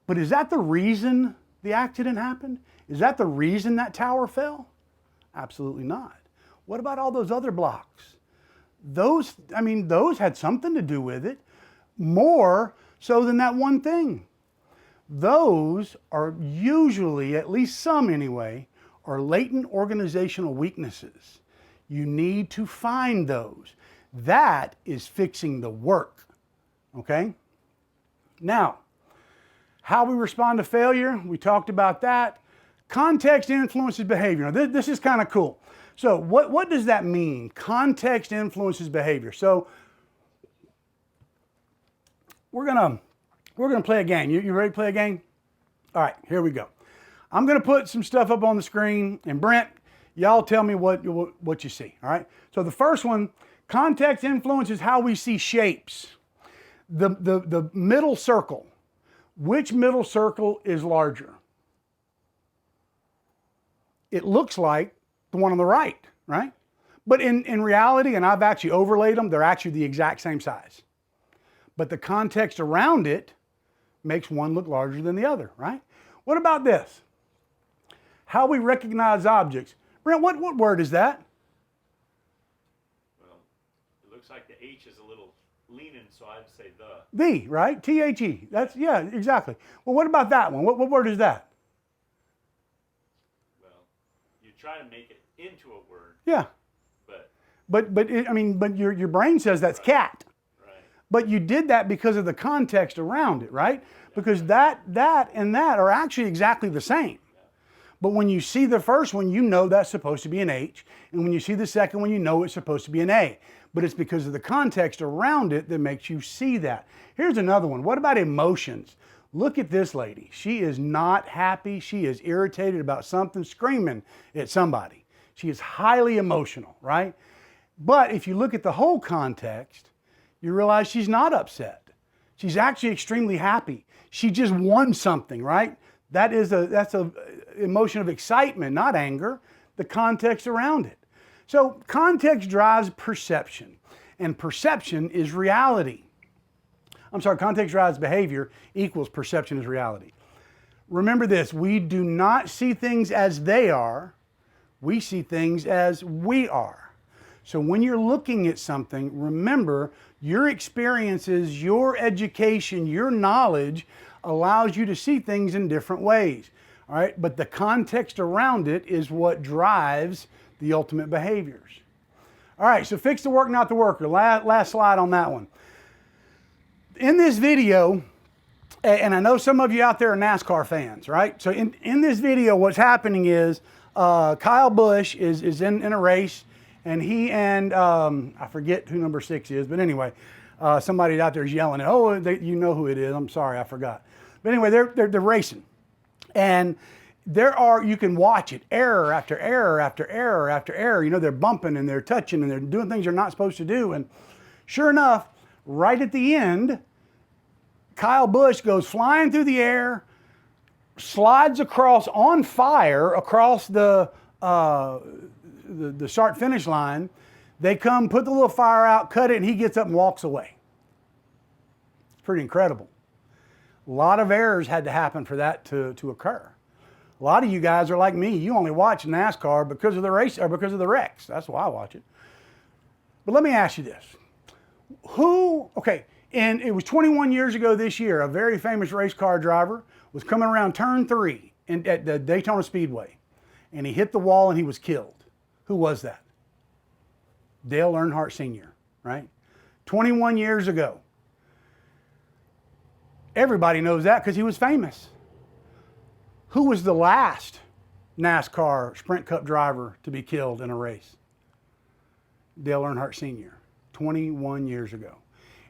But is that the reason the accident happened? Is that the reason that tower fell? Absolutely not. What about all those other blocks? Those had something to do with it, more so than that one thing. Those are usually, at least some anyway, are latent organizational weaknesses. You need to find those. That is fixing the work, okay? Now, how we respond to failure, we talked about that. Context influences behavior. Now, this is kind of cool. So what does that mean? Context influences behavior. So we're gonna play a game. You ready to play a game? All right, here we go. I'm gonna put some stuff up on the screen, and Brent, y'all tell me what you see. All right. So the first one, context influences how we see shapes. The middle circle. Which middle circle is larger? It looks like the one on the right, right? But in reality, and I've actually overlaid them, they're actually the exact same size. But the context around it makes one look larger than the other, right? What about this? How we recognize objects. Brent, what word is that? Well, it looks like the H is a little leaning, so I'd say the. The, right? T-H-E. That's, yeah, exactly. Well, what about that one? What word is that? Well, you try to make it into a word, Yeah. But your brain says that's cat. right? But you did that because of the context around it, right? Because that and that are actually exactly the same. But when you see the first one, you know that's supposed to be an H. And when you see the second one, you know it's supposed to be an A. But it's because of the context around it that makes you see that. Here's another one. What about emotions? Look at this lady. She is not happy. She is irritated about something, screaming at somebody. She is highly emotional, right? But if you look at the whole context, you realize she's not upset. She's actually extremely happy. She just won something, right? That's a emotion of excitement, not anger, the context around it. So context drives perception, and perception is reality. Context drives behavior equals perception is reality. Remember this, we do not see things as they are, we see things as we are. So when you're looking at something, remember your experiences, your education, your knowledge allows you to see things in different ways. All right, but the context around it is what drives the ultimate behaviors. All right, so fix the work, not the worker. Last slide on that one. In this video, and I know some of you out there are NASCAR fans, right? So in this video, what's happening is Kyle Busch is in a race, and he and I forget who number 6 is, but anyway, somebody out there is yelling, "Oh, you know who it is." I'm sorry, I forgot. But anyway, they're racing, and you can watch it, error after error after error after error. You know, they're bumping and they're touching and they're doing things they're not supposed to do. And sure enough, right at the end, Kyle Busch goes flying through the air, slides across on fire across the start finish line. They come, put the little fire out, cut it, and he gets up and walks away. It's pretty incredible. A lot of errors had to happen for that to occur. A lot of you guys are like me. You only watch NASCAR because of the race or because of the wrecks. That's why I watch it. But let me ask you this. And it was 21 years ago this year, a very famous race car driver was coming around turn 3 at the Daytona Speedway, and he hit the wall and he was killed. Who was that? Dale Earnhardt Sr., right? 21 years ago. Everybody knows that because he was famous. Who was the last NASCAR Sprint Cup driver to be killed in a race? Dale Earnhardt Sr., 21 years ago.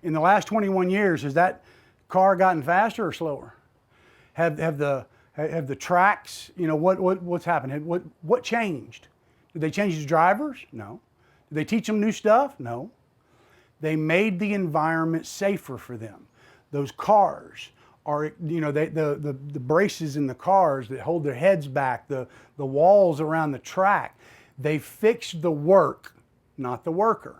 In the last 21 years, has that car gotten faster or slower? Have the tracks, you know, what's happened? What changed? Did they change the drivers? No. Did they teach them new stuff? No. They made the environment safer for them. Those cars are, you know, the braces in the cars that hold their heads back, the walls around the track, they fixed the work, not the worker.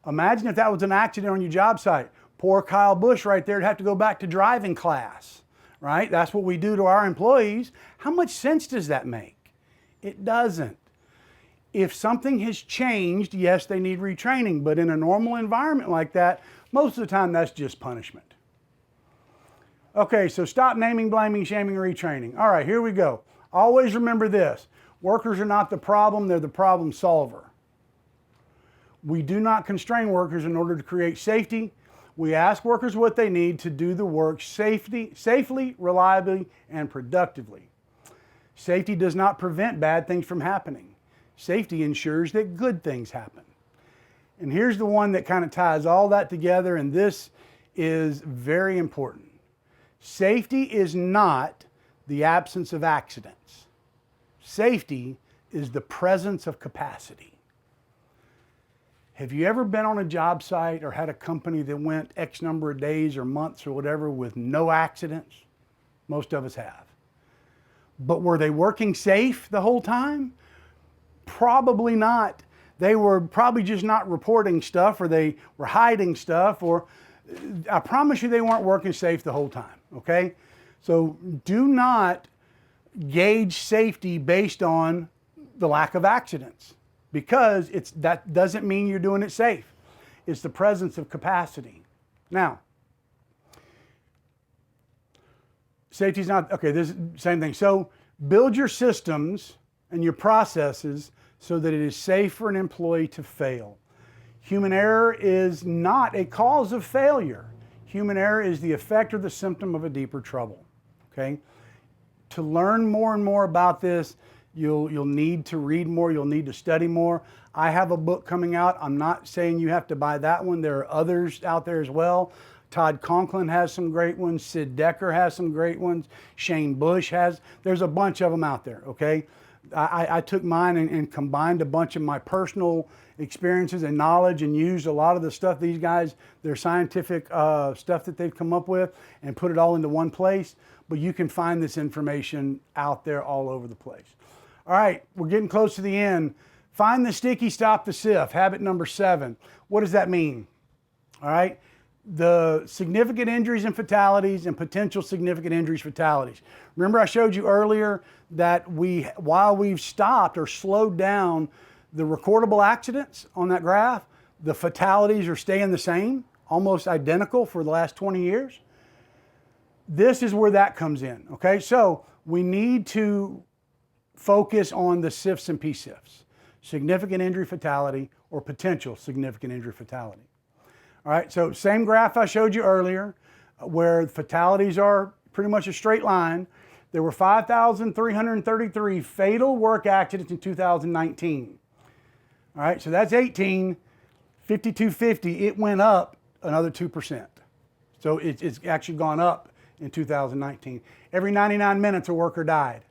Imagine if that was an accident on your job site. Poor Kyle Busch right there would have to go back to driving class, right? That's what we do to our employees. How much sense does that make? It doesn't. If something has changed, yes, they need retraining, but in a normal environment like that, most of the time that's just punishment. Okay, so stop naming, blaming, shaming, retraining. All right, here we go. Always remember this. Workers are not the problem, they're the problem solver. We do not constrain workers in order to create safety. We ask workers what they need to do the work safely, reliably, and productively. Safety does not prevent bad things from happening. Safety ensures that good things happen. And here's the one that kind of ties all that together, and this is very important. Safety is not the absence of accidents. Safety is the presence of capacity. Have you ever been on a job site or had a company that went X number of days or months or whatever with no accidents? Most of us have. But were they working safe the whole time? Probably not. They were probably just not reporting stuff, or they were hiding stuff, or I promise you they weren't working safe the whole time, okay? So do not gauge safety based on the lack of accidents, because that doesn't mean you're doing it safe. It's the presence of capacity. Now, safety's not, okay, this is the same thing. So build your systems and your processes so that it is safe for an employee to fail. Human error is not a cause of failure. Human error is the effect or the symptom of a deeper trouble, okay? To learn more and more about this, you'll need to read more, you'll need to study more. I have a book coming out. I'm not saying you have to buy that one. There are others out there as well. Todd Conklin has some great ones. Sid Decker has some great ones. Shane Bush has. There's a bunch of them out there, okay? I took mine and combined a bunch of my personal experiences and knowledge and used a lot of the stuff these guys, their scientific stuff that they've come up with, and put it all into one place. But you can find this information out there all over the place. All right, we're getting close to the end. Find the sticky, stop the sift. Habit number 7. What does that mean? All right, the significant injuries and fatalities and potential significant injuries, fatalities. Remember I showed you earlier that while we've stopped or slowed down the recordable accidents on that graph, the fatalities are staying the same, almost identical for the last 20 years. This is where that comes in, okay? So we need to focus on the SIFs and PSIFs, significant injury fatality or potential significant injury fatality. All right, so same graph I showed you earlier where fatalities are pretty much a straight line. There were 5,333 fatal work accidents in 2019. All right, so that's 18, 5250, it went up another 2%. So it's actually gone up in 2019. Every 99 minutes a worker died.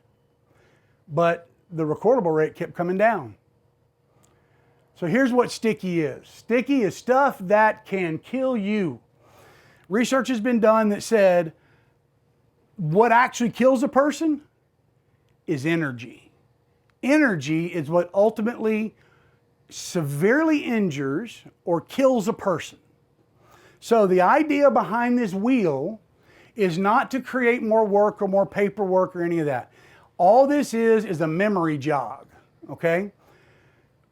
But the recordable rate kept coming down. So here's what sticky is. Sticky is stuff that can kill you. Research has been done that said what actually kills a person is energy. Energy is what ultimately severely injures or kills a person. So the idea behind this wheel is not to create more work or more paperwork or any of that. All this is a memory jog, okay?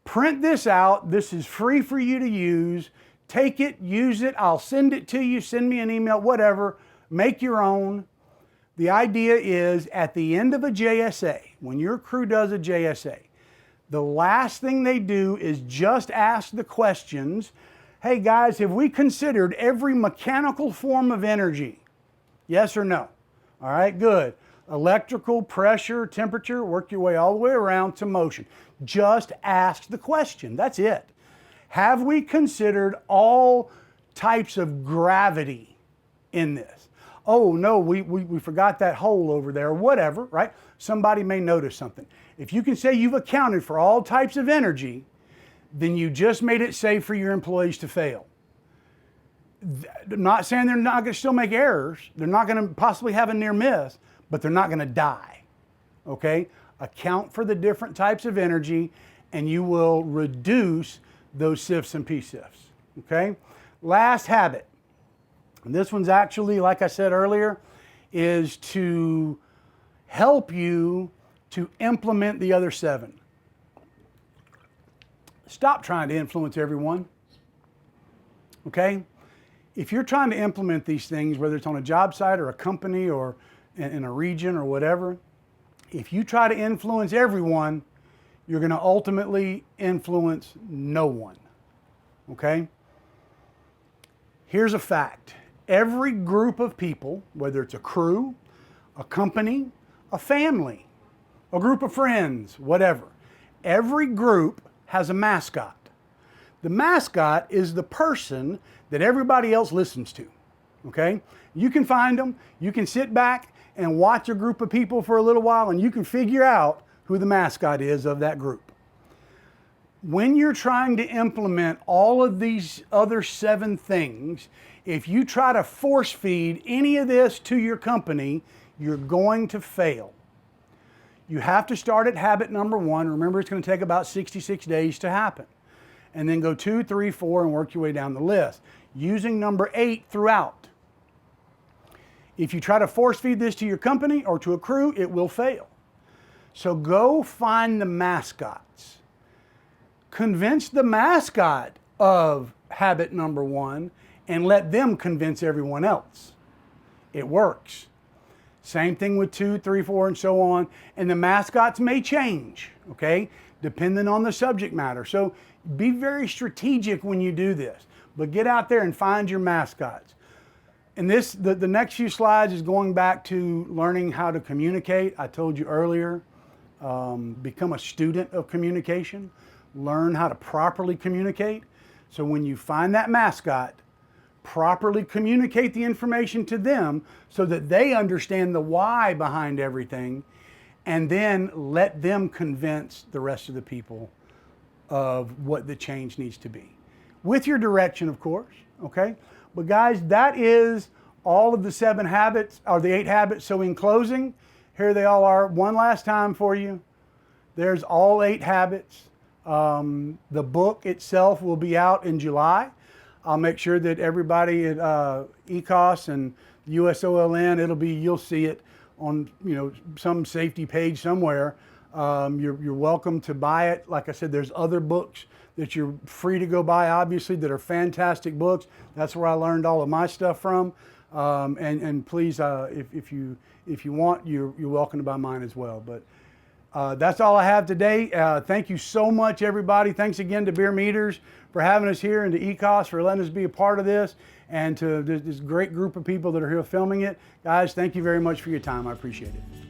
Print this out. This is free for you to use. Take it, use it. I'll send it to you. Send me an email, whatever. Make your own. The idea is at the end of a JSA, when your crew does a JSA, the last thing they do is just ask the questions. Hey guys, have we considered every mechanical form of energy? Yes or no? All right, good. Electrical, pressure, temperature, work your way all the way around to motion. Just ask the question, that's it. Have we considered all types of gravity in this? Oh no, we forgot that hole over there, whatever, right? Somebody may notice something. If you can say you've accounted for all types of energy, then you just made it safe for your employees to fail. I'm not saying they're not going to still make errors. They're not going to possibly have a near miss, but they're not going to die, okay? Account for the different types of energy and you will reduce those SIFs and PSIFs, okay? Last habit, and this one's actually, like I said earlier, is to help you to implement the other 7. Stop trying to influence everyone, okay? If you're trying to implement these things, whether it's on a job site or a company or in a region or whatever, if you try to influence everyone, you're going to ultimately influence no one, okay? Here's a fact. Every group of people, whether it's a crew, a company, a family, a group of friends, whatever, every group has a mascot. The mascot is the person that everybody else listens to, okay? You can find them, you can sit back and watch a group of people for a little while and you can figure out who the mascot is of that group. When you're trying to implement all of these other 7 things, if you try to force feed any of this to your company, you're going to fail. You have to start at habit number 1. Remember, it's going to take about 66 days to happen. And then go 2, 3, 4, and work your way down the list, using number 8 throughout. If you try to force feed this to your company or to a crew, it will fail. So go find the mascots. Convince the mascot of habit number 1 and let them convince everyone else. It works. Same thing with 2, 3, 4, and so on. And the mascots may change, okay, depending on the subject matter. So be very strategic when you do this, but get out there and find your mascots. And this, the next few slides is going back to learning how to communicate. I told you earlier, become a student of communication. Learn how to properly communicate. So when you find that mascot, properly communicate the information to them so that they understand the why behind everything, and then let them convince the rest of the people of what the change needs to be. With your direction, of course, okay? But guys, that is all of the 7 habits, or the 8 habits. So in closing, here they all are. One last time for you. There's all 8 habits. The book itself will be out in July. I'll make sure that everybody at ECOS and USOLN, you'll see it on some safety page somewhere. You're welcome to buy it. Like I said, there's other books that you're free to go buy, obviously, that are fantastic books. That's where I learned all of my stuff from. And please, if you want, you're welcome to buy mine as well. But that's all I have today. Thank you so much, everybody. Thanks again to Beer Meters for having us here, and to ECOS for letting us be a part of this, and to this great group of people that are here filming it. Guys, thank you very much for your time. I appreciate it.